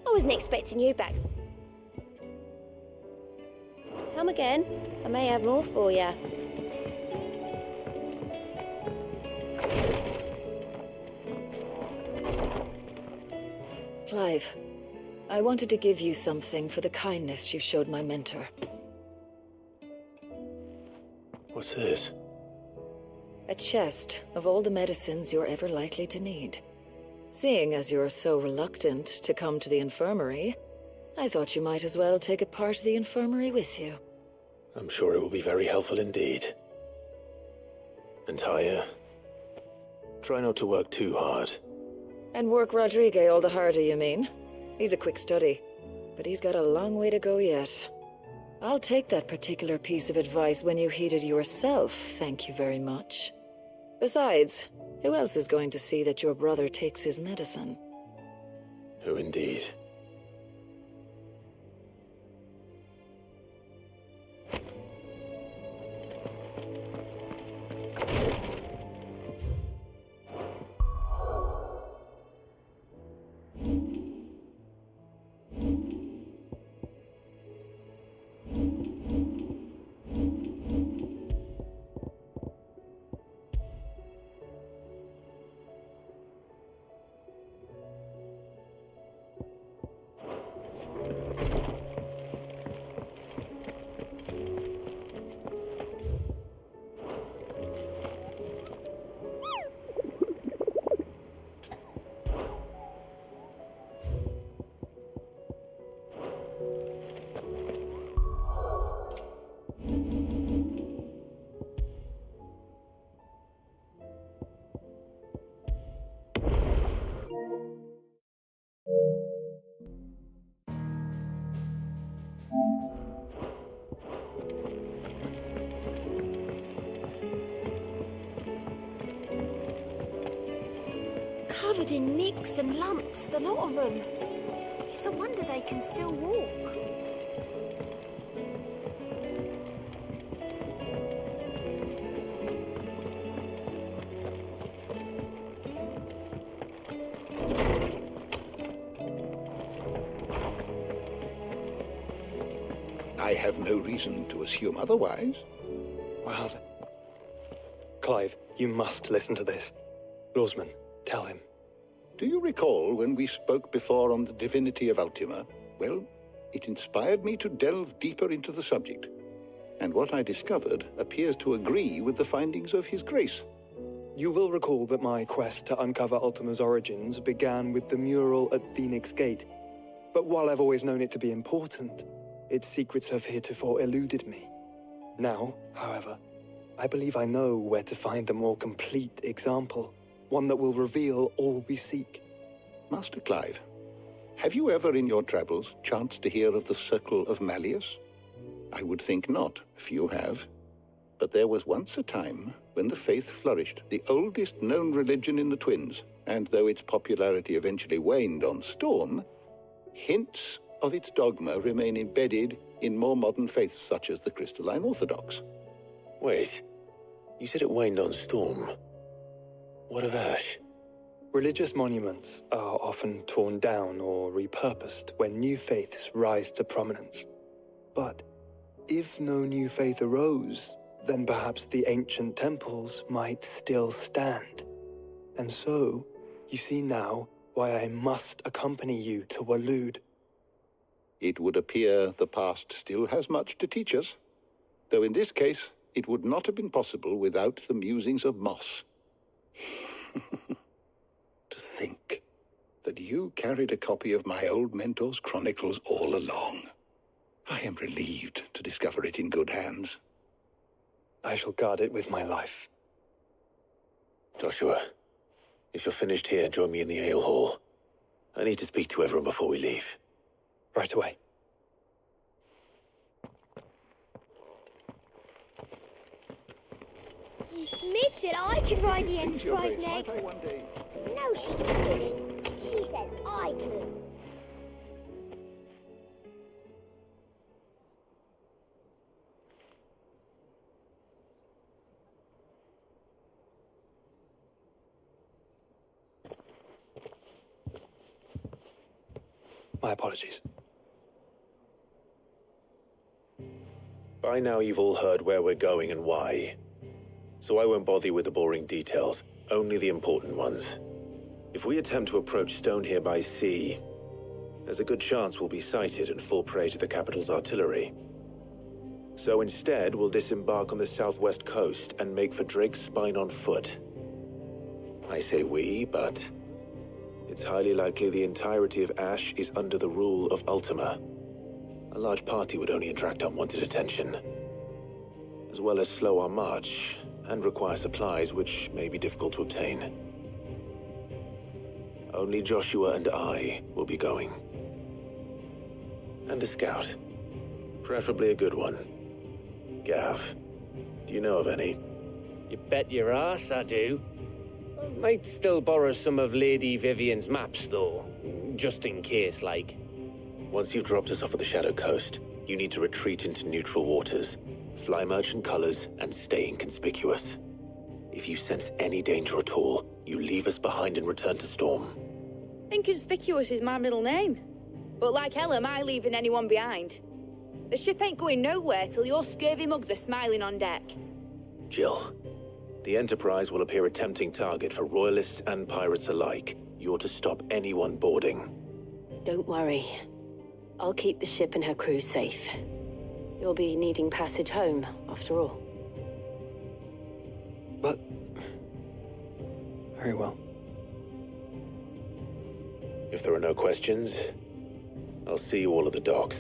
I wasn't expecting you back. Come again. I may have more for you. Clive, I wanted to give you something for the kindness you showed my mentor. What's this? A chest of all the medicines you're ever likely to need. Seeing as you're so reluctant to come to the infirmary, I thought you might as well take a part of the infirmary with you. I'm sure it will be very helpful indeed. And Taya, try not to work too hard. And work Rodrigue all the harder, you mean? He's a quick study, but he's got a long way to go yet. I'll take that particular piece of advice when you heed it yourself, thank you very much. Besides, who else is going to see that your brother takes his medicine? Who indeed? covered in nicks and lumps, the lot of them. It's a wonder they can still walk. I have no reason to assume otherwise. Well, Clive, you must listen to this. Lawsman, tell him. Do you recall when we spoke before on the divinity of Ultima? Well, it inspired me to delve deeper into the subject. And what I discovered appears to agree with the findings of His Grace. You will recall that my quest to uncover Ultima's origins began with the mural at Phoenix Gate. But while I've always known it to be important, its secrets have heretofore eluded me. Now, however, I believe I know where to find the more complete example, one that will reveal all we seek. Master Clive, have you ever in your travels chanced to hear of the Circle of Malleus? I would think not, if you have. But there was once a time when the faith flourished, the oldest known religion in the Twins, and though its popularity eventually waned on Storm, hints of its dogma remain embedded in more modern faiths such as the Crystalline Orthodox. Wait, you said it waned on Storm. What of Ash? Religious monuments are often torn down or repurposed when new faiths rise to prominence. But if no new faith arose, then perhaps the ancient temples might still stand. And so, you see now why I must accompany you to Waloed. It would appear the past still has much to teach us, though in this case it would not have been possible without the musings of Moss. To think that you carried a copy of my old mentor's chronicles all along. I am relieved to discover it in good hands. I shall guard it with my life. Joshua, if you're finished here, join me in the ale hall. I need to speak to everyone before we leave. Right away. Mid said I could ride the Enterprise next. No, she didn't. She said I could. My apologies. By now you've all heard where we're going and why. So I won't bother you with the boring details, only the important ones. If we attempt to approach Stone here by sea, there's a good chance we'll be sighted and fall prey to the capital's artillery. So instead, we'll disembark on the southwest coast and make for Drake's Spine on foot. I say we, but it's highly likely the entirety of Ash is under the rule of Ultima. A large party would only attract unwanted attention, as well as slow our march and require supplies which may be difficult to obtain. Only Joshua and I will be going. And a scout. Preferably a good one. Gav, do you know of any? You bet your ass I do. I might still borrow some of Lady Vivian's maps, though. Just in case, like. Once you've dropped us off at the Shadow Coast, you need to retreat into neutral waters, fly merchant colors, and stay inconspicuous. If you sense any danger at all, you leave us behind and return to Storm. Inconspicuous is my middle name. But like hell am I leaving anyone behind. The ship ain't going nowhere till your scurvy mugs are smiling on deck. Jill, the Enterprise will appear a tempting target for royalists and pirates alike. You're to stop anyone boarding. Don't worry. I'll keep the ship and her crew safe. You'll be needing passage home, after all. But... very well. If there are no questions, I'll see you all at the docks.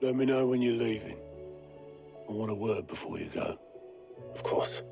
Let me know when you're leaving. I want a word before you go. Of course.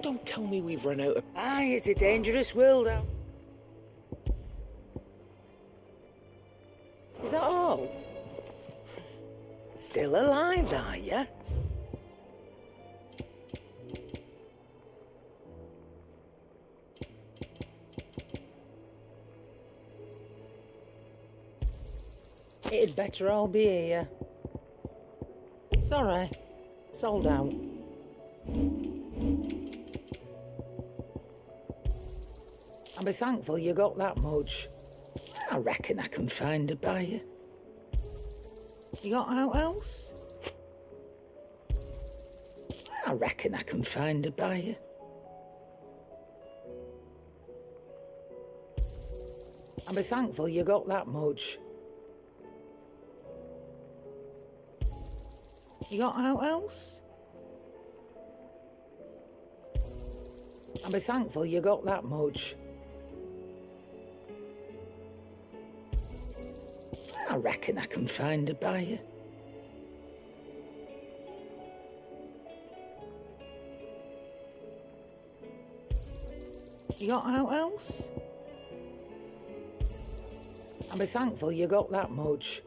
don't tell me we've run out of... Aye, it's a dangerous world out. Is that all? Still alive, are ya? It'd better all be here. Sorry, sold out. I'll be thankful you got that much. I reckon I can find a buyer. You got out else? I reckon I can find a buyer. I'll be thankful you got that much. You got out else? I'll be thankful you got that much. I reckon I can find a buyer. You got out else? I'll be thankful you got that much.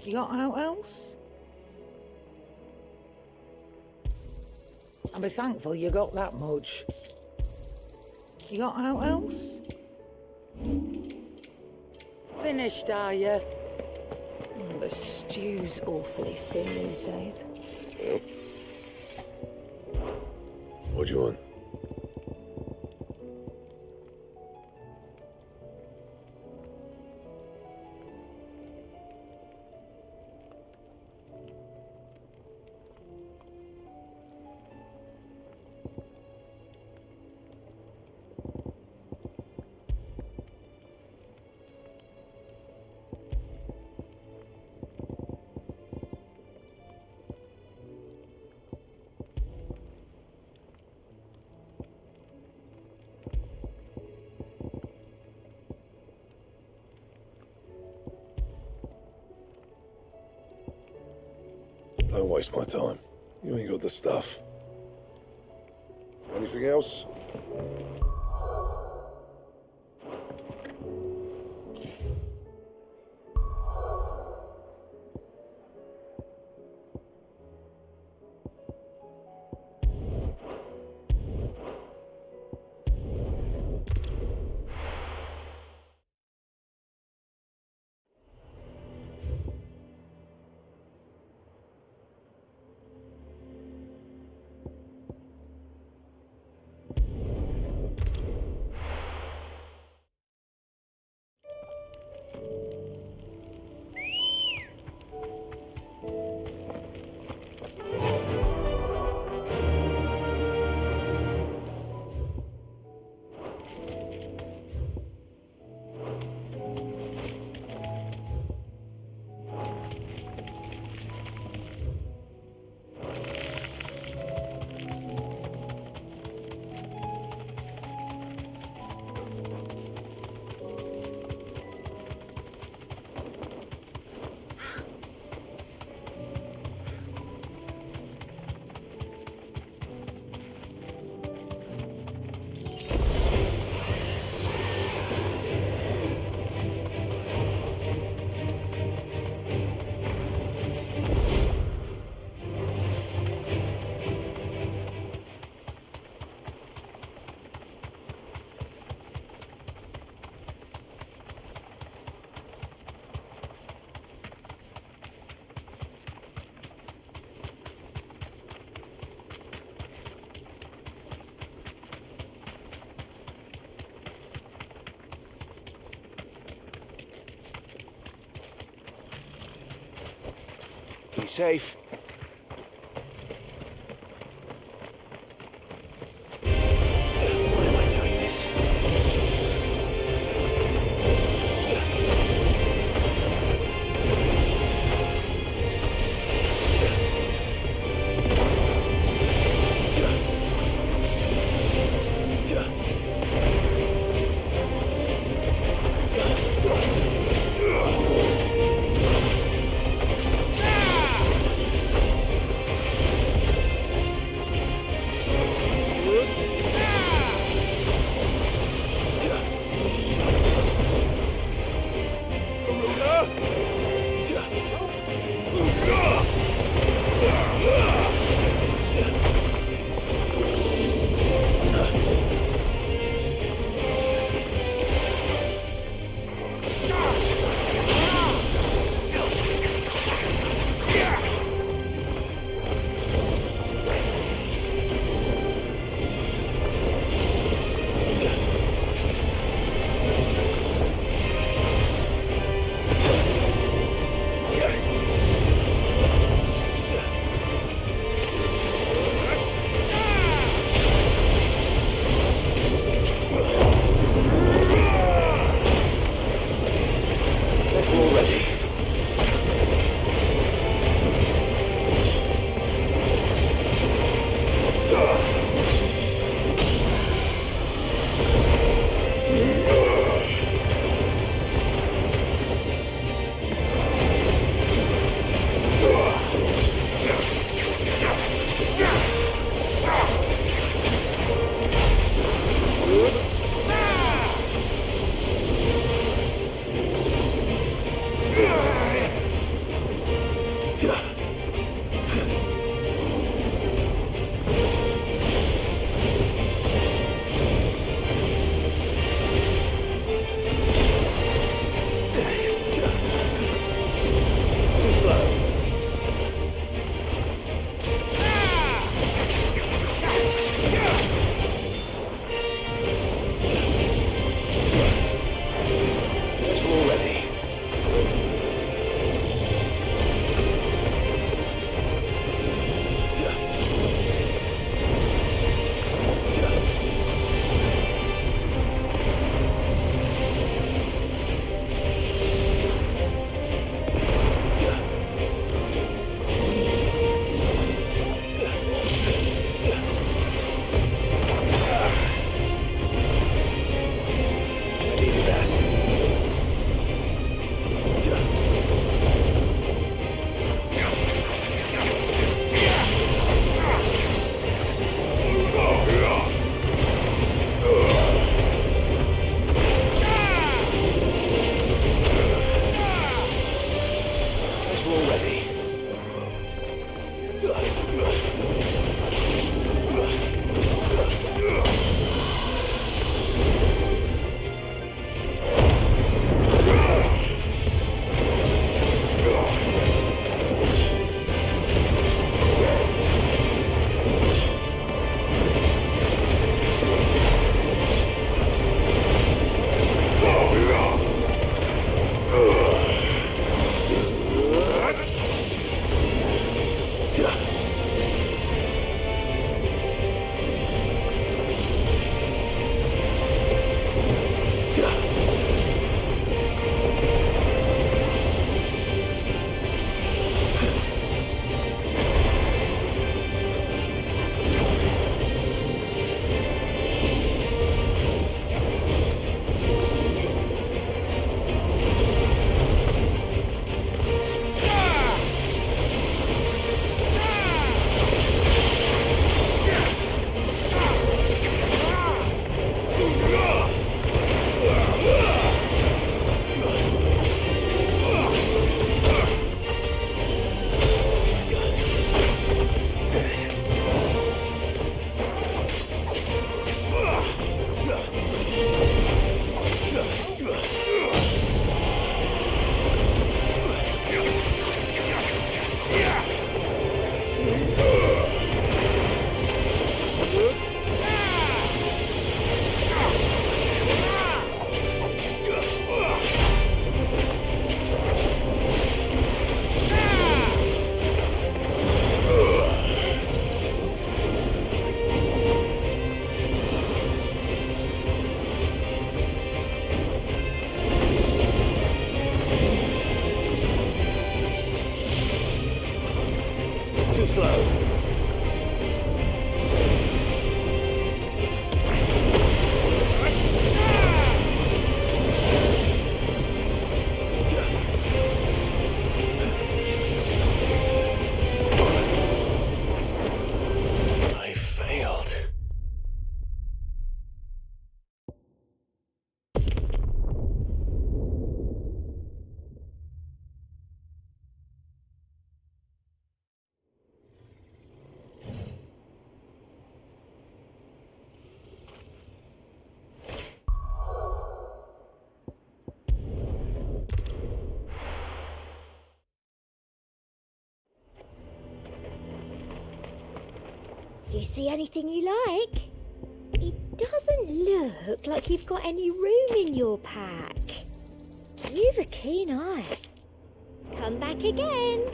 You got out else? I'll be thankful you got that much. You got out else? Finished, are you? The stew's awfully thin these days. What do you want? Don't waste my time. You ain't got the stuff. Anything else? Be safe. Why am I doing this? slow. I failed. Do you see anything you like? It doesn't look like you've got any room in your pack. You've a keen eye. Come back again.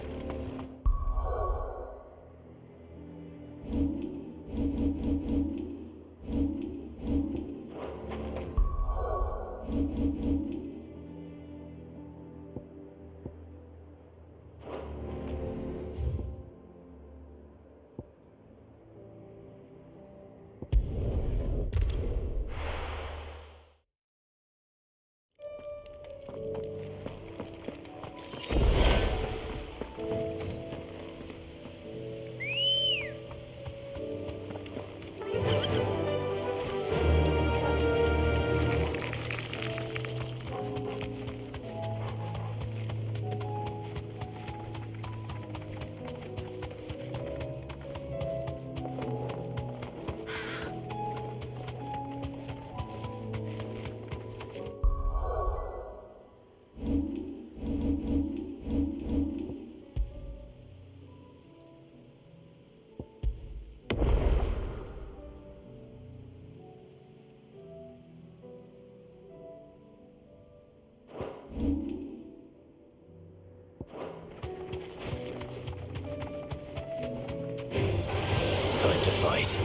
Time to fight.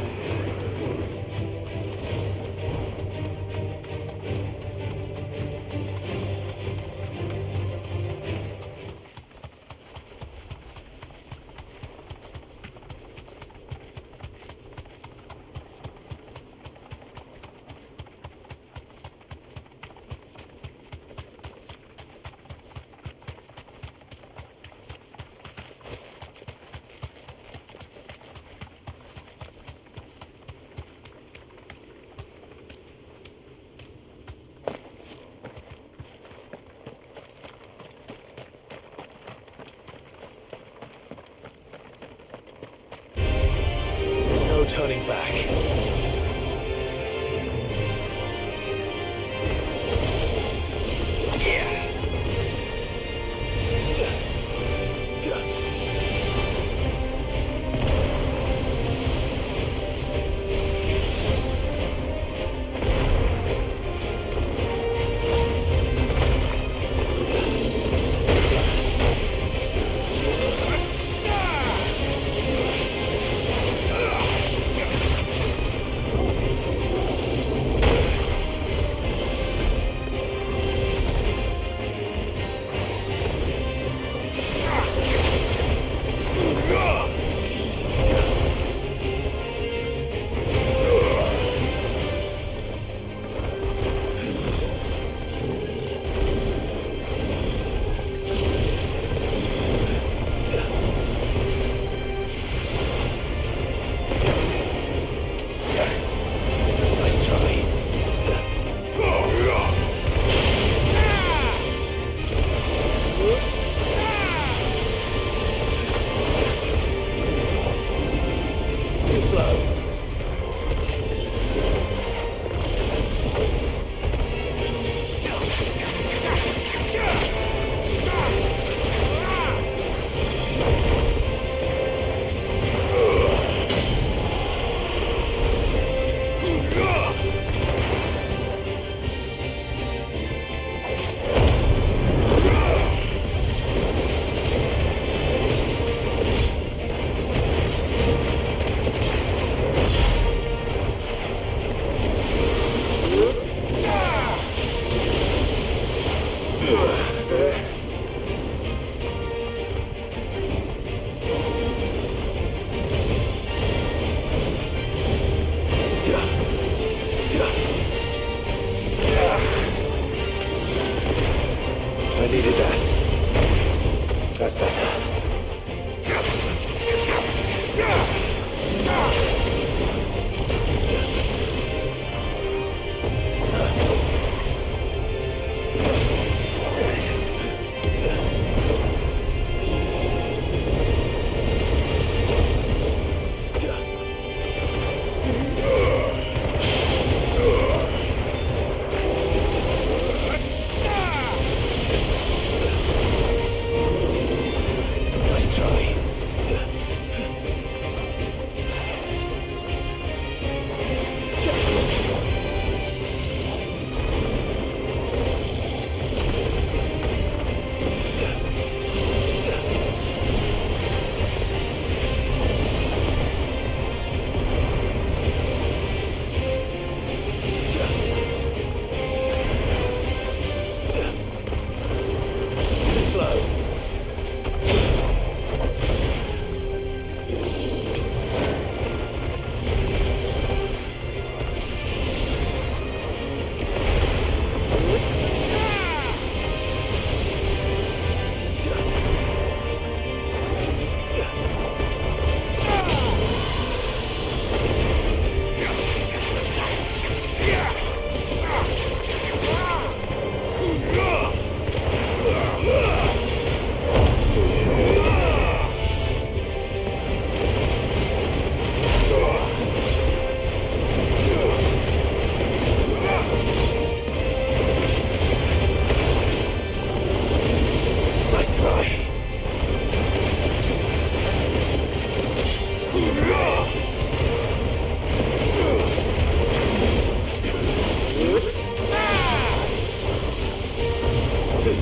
No turning back.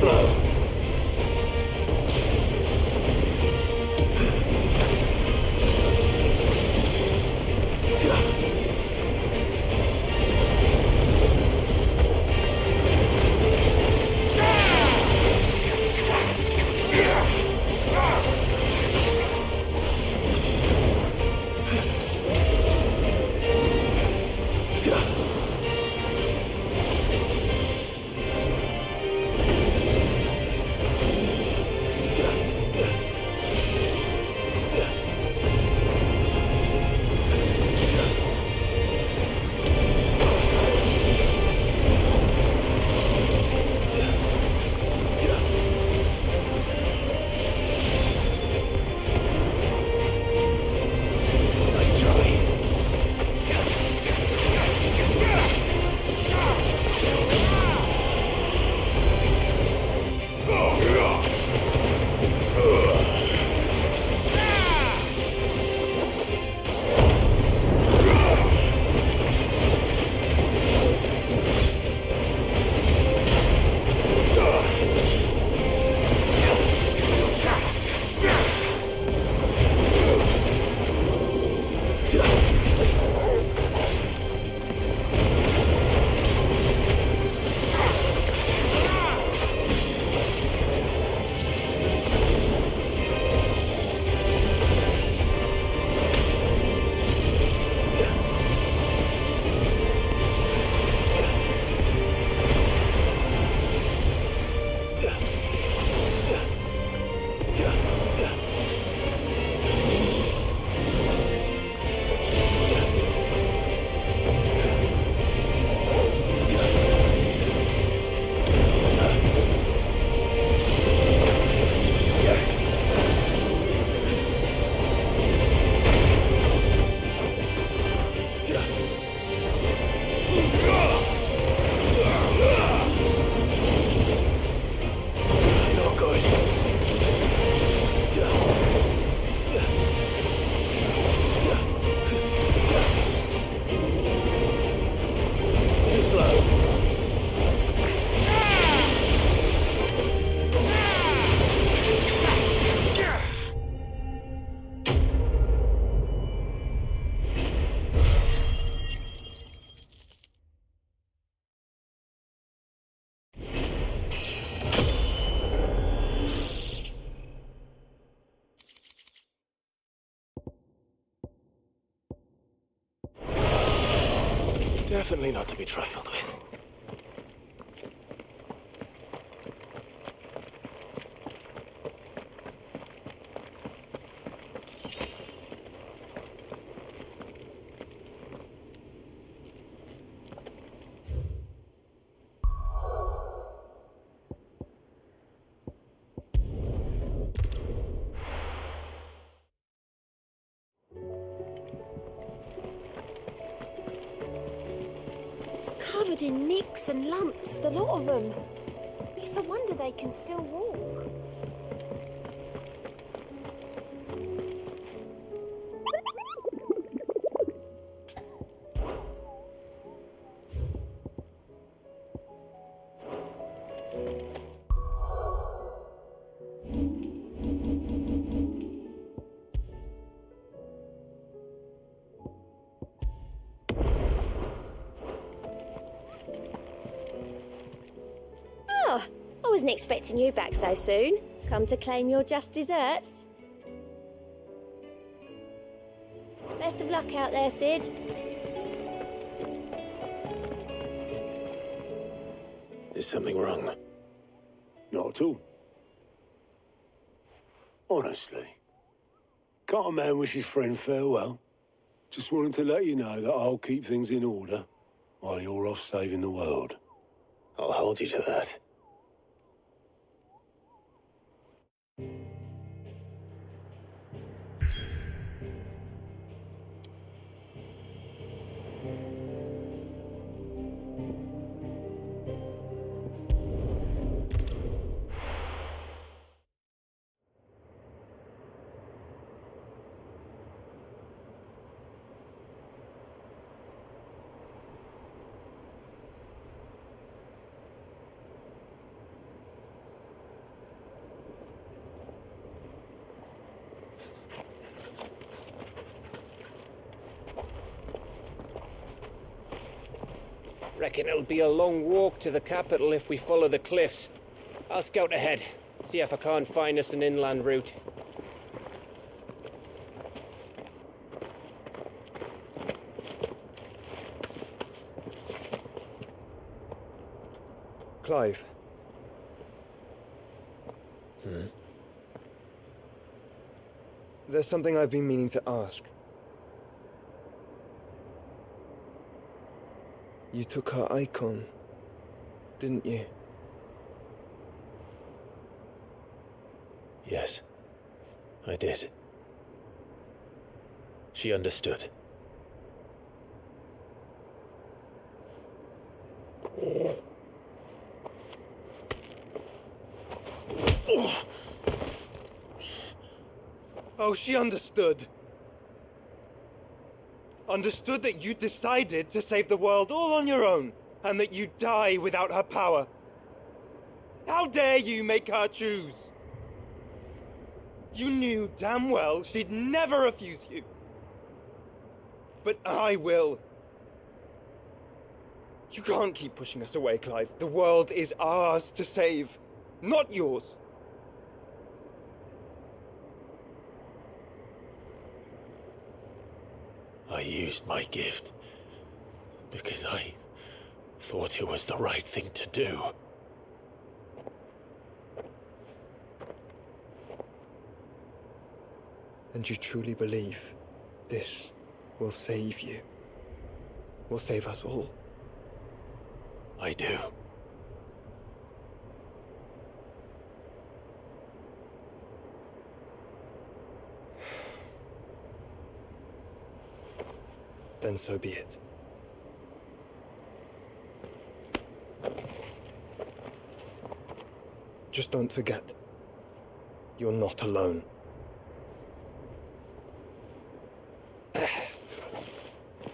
slow. Definitely not to be trifled with. Covered in nicks and lumps, the lot of them. It's a wonder they can still walk. I wasn't expecting you back so soon. Come to claim your just desserts? Best of luck out there, Sid. Is something wrong? Not at all. Honestly. Can't a man wish his friend farewell? Just wanted to let you know that I'll keep things in order while you're off saving the world. I'll hold you to that. Reckon it'll be a long walk to the capital if we follow the cliffs. I'll scout ahead, see if I can't find us an inland route. Clive. There's something I've been meaning to ask. You took her icon, didn't you? Yes, I did. She understood. Oh, she understood. Understood that you decided to save the world all on your own, and that you'd die without her power. How dare you make her choose? You knew damn well she'd never refuse you. But I will. You can't keep pushing us away, Clive. The world is ours to save, not yours. I used my gift because I thought it was the right thing to do. And you truly believe this will save you? Will save us all? I do. Then so be it. Just don't forget, you're not alone.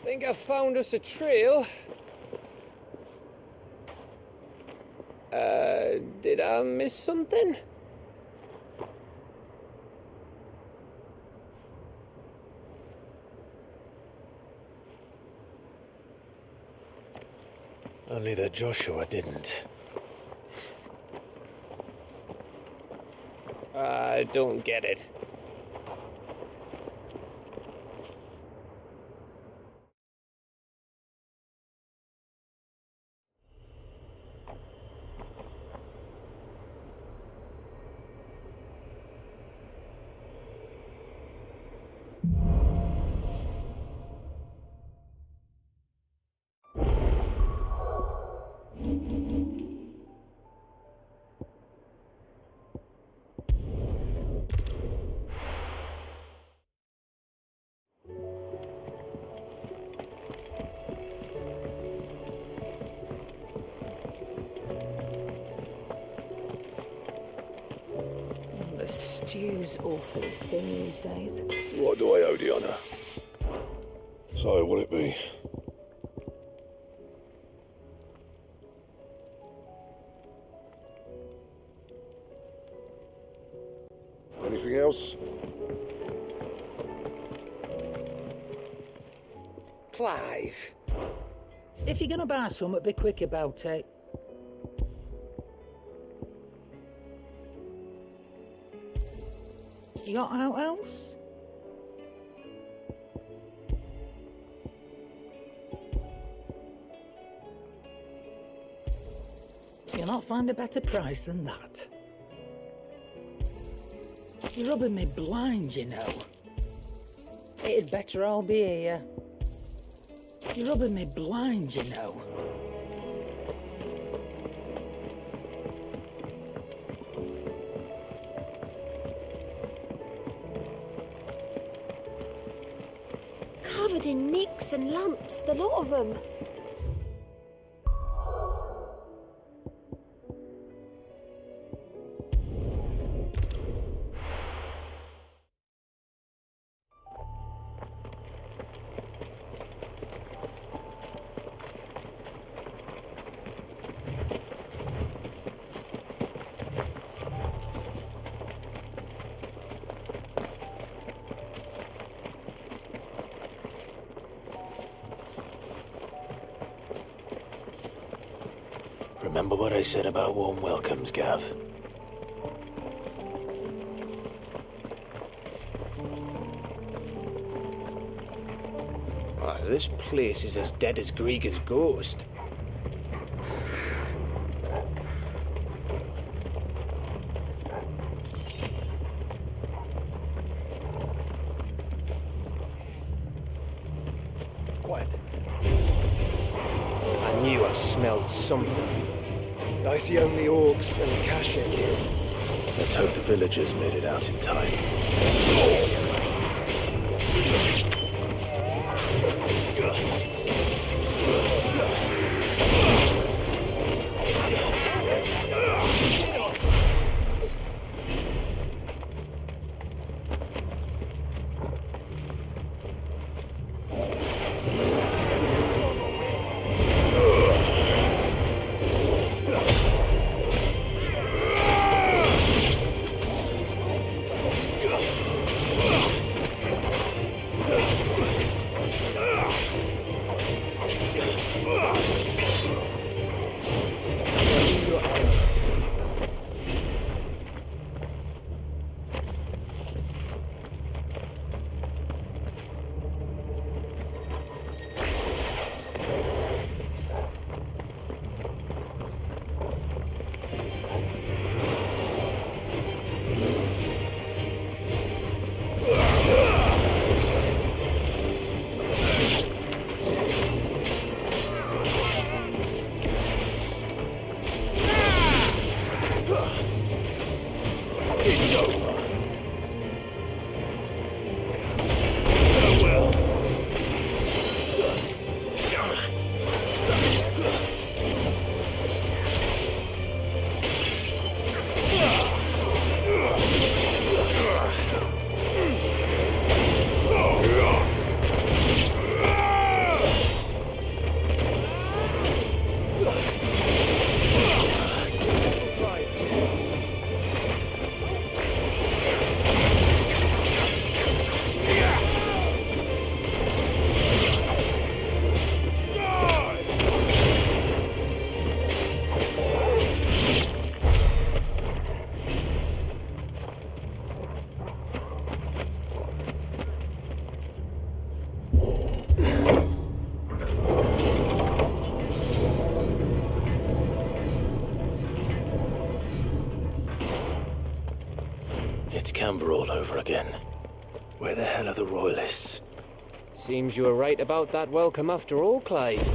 Think I found us a trail. Did I miss something? Only that Joshua didn't. I don't get it. The stew's awfully thin these days. What do I owe the honour? So, will it be? Anything else? Clive. If you're gonna buy something, be quick about it. You got out else? You'll not find a better price than that. You're rubbing me blind, you know. It'd better all be here. You're rubbing me blind, you know. Covered in nicks and lumps, the lot of them. Remember what I said about warm welcomes, Gav? Ah, this place is as dead as Grieger's ghost. Quiet. I knew I smelled something. I see only orcs and Kashik here. Let's hope the villagers made it out in time. It's Canberra all over again. Where the hell are the royalists? Seems you were right about that welcome after all, Clive.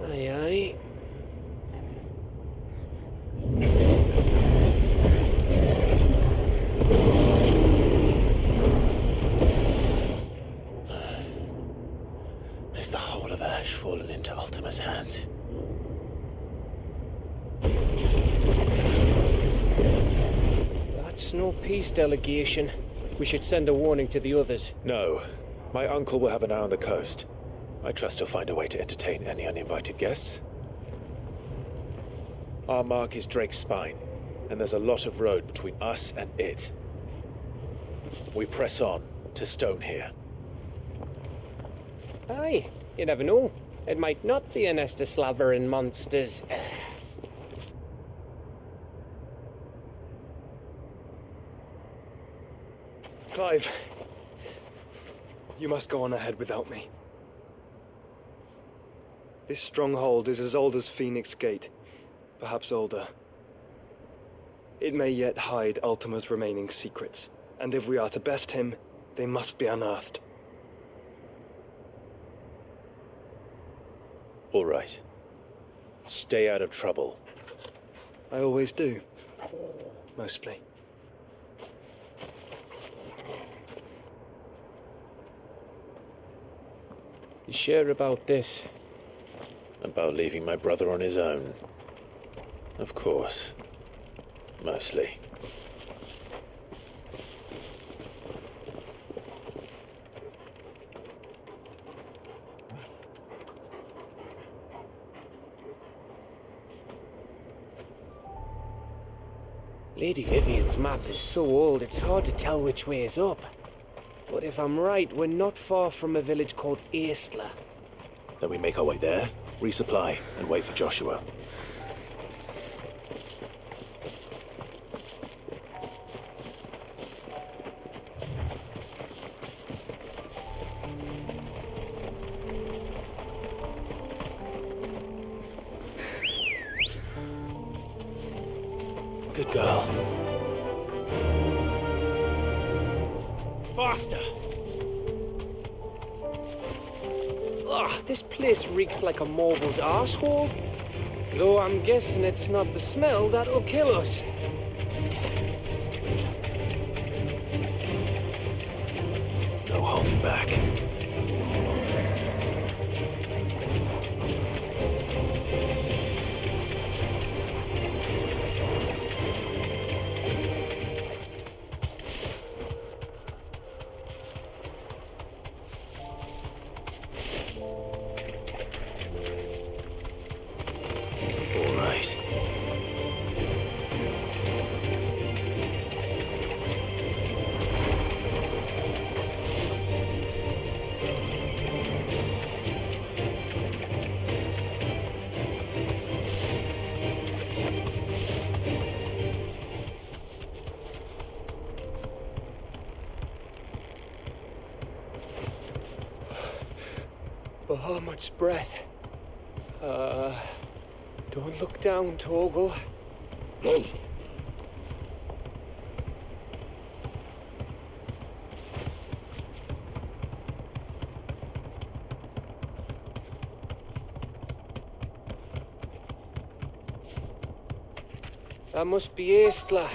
Aye, aye. Is the whole of Ash fallen into Ultima's hands? That's no peace delegation. We should send a warning to the others. No. My uncle will have an eye on the coast. I trust he'll find a way to entertain any uninvited guests. Our mark is Drake's Spine, and there's a lot of road between us and it. We press on to Stone here. Aye, you never know. It might not be a nest of slavering monsters. Clive, you must go on ahead without me. This stronghold is as old as Phoenix Gate, perhaps older. It may yet hide Ultima's remaining secrets, and if we are to best him, they must be unearthed. All right. Stay out of trouble. I always do. Mostly. You sure about this? About leaving my brother on his own? Of course. Mostly. Lady Vivian's map is so old it's hard to tell which way is up. But if I'm right, we're not far from a village called Eastla. Then we make our way there, resupply, and wait for Joshua. Good girl. Faster! Ugh, this place reeks like a moguls arsehole. Though I'm guessing it's not the smell that'll kill us. No holding back. Bahamut's breath. Don't look down, Torgal. No. That must be Eastla.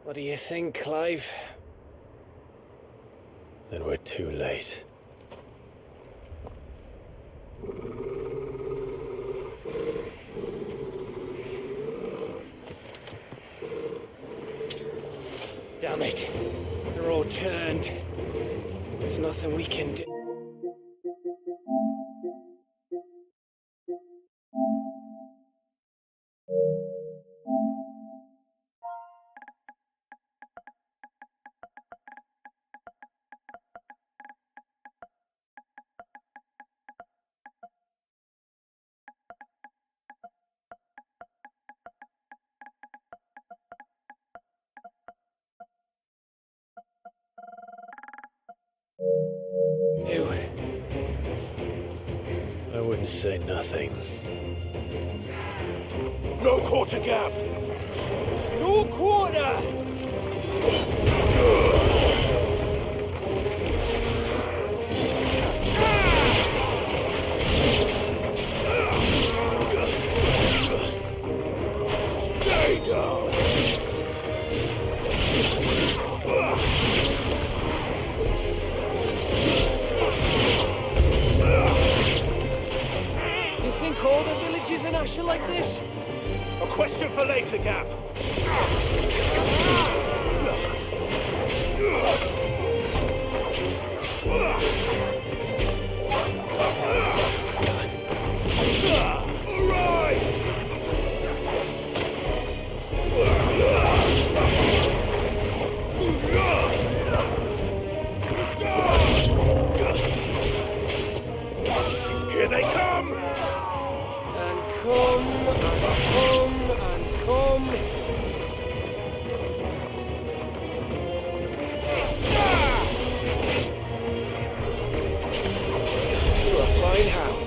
What do you think, Clive? Then we're too late. Damn it. They're all turned. There's nothing we can do. I wouldn't say nothing. No quarter, Gav! No quarter! villages in Ash are like this? A question for later, Gav. Here they come! And come, and come, and come. You're a fine hound.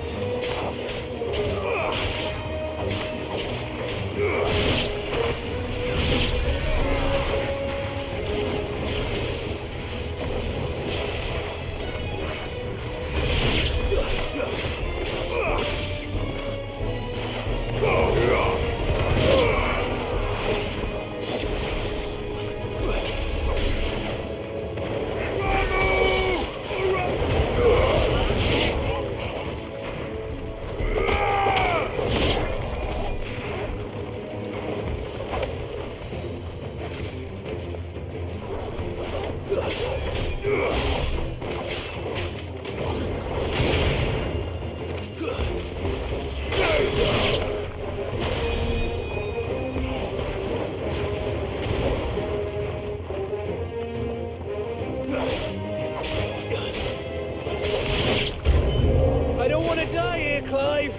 I don't want to die here, Clive.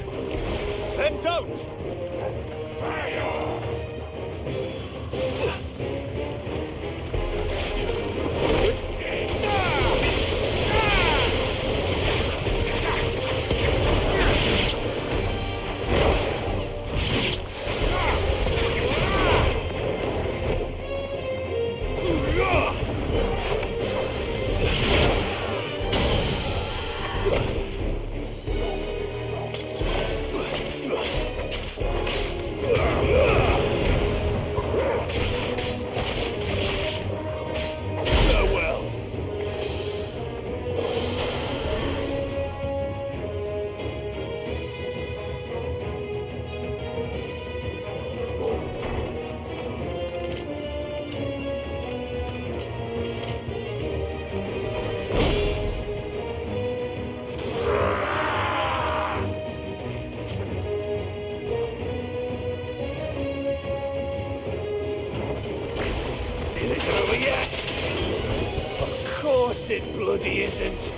Then don't! Of course it bloody isn't.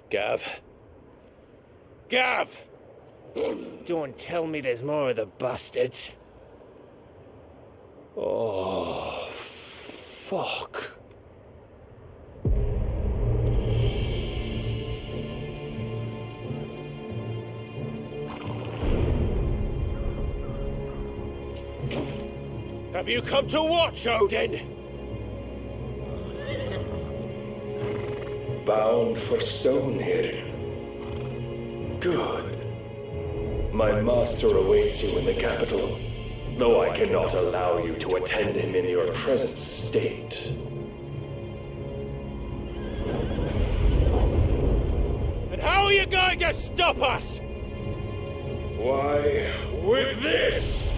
Gav. Gav! Don't tell me there's more of the bastards. Oh, fuck. Have you come to watch, Odin? Bound for stone here. Good. My master awaits you in the capital, though I cannot allow you to attend him in your present state. And how are you you going to stop us? Why, with this!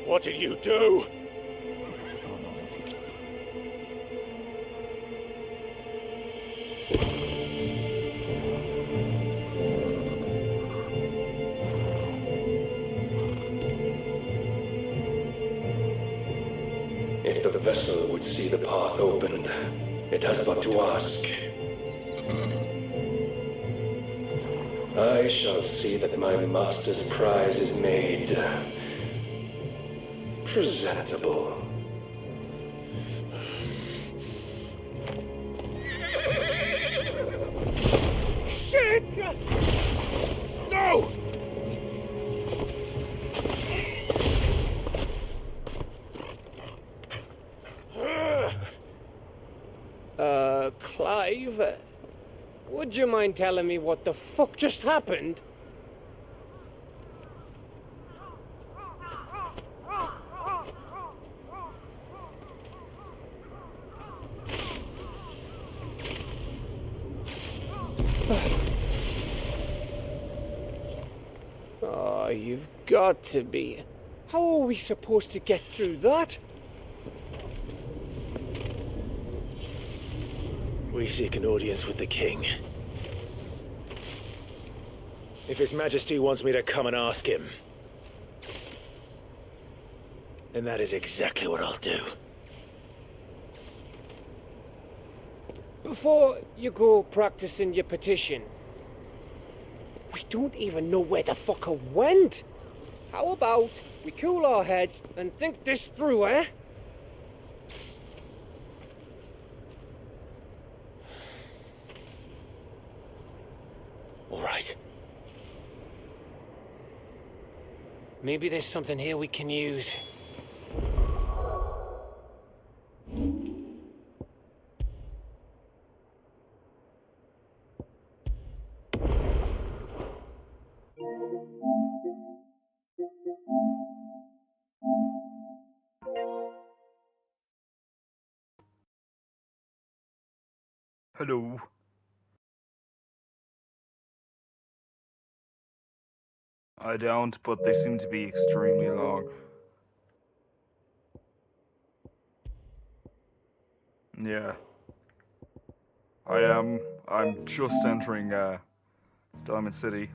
What did you do? If the vessel would see the path opened, it has but to ask. I shall see that my master's prize is made presentable. Shit! No! Clive, would you mind telling me what the fuck just happened? Oh, you've got to be. How are we supposed to get through that? We seek an audience with the king. If His Majesty wants me to come and ask him, then that is exactly what I'll do. Before you go practicing your petition, we don't even know where the fucker went. How about we cool our heads and think this through, eh? All right. Maybe there's something here we can use. Hello. I don't, but they seem to be extremely long. Yeah. I'm just entering Diamond City.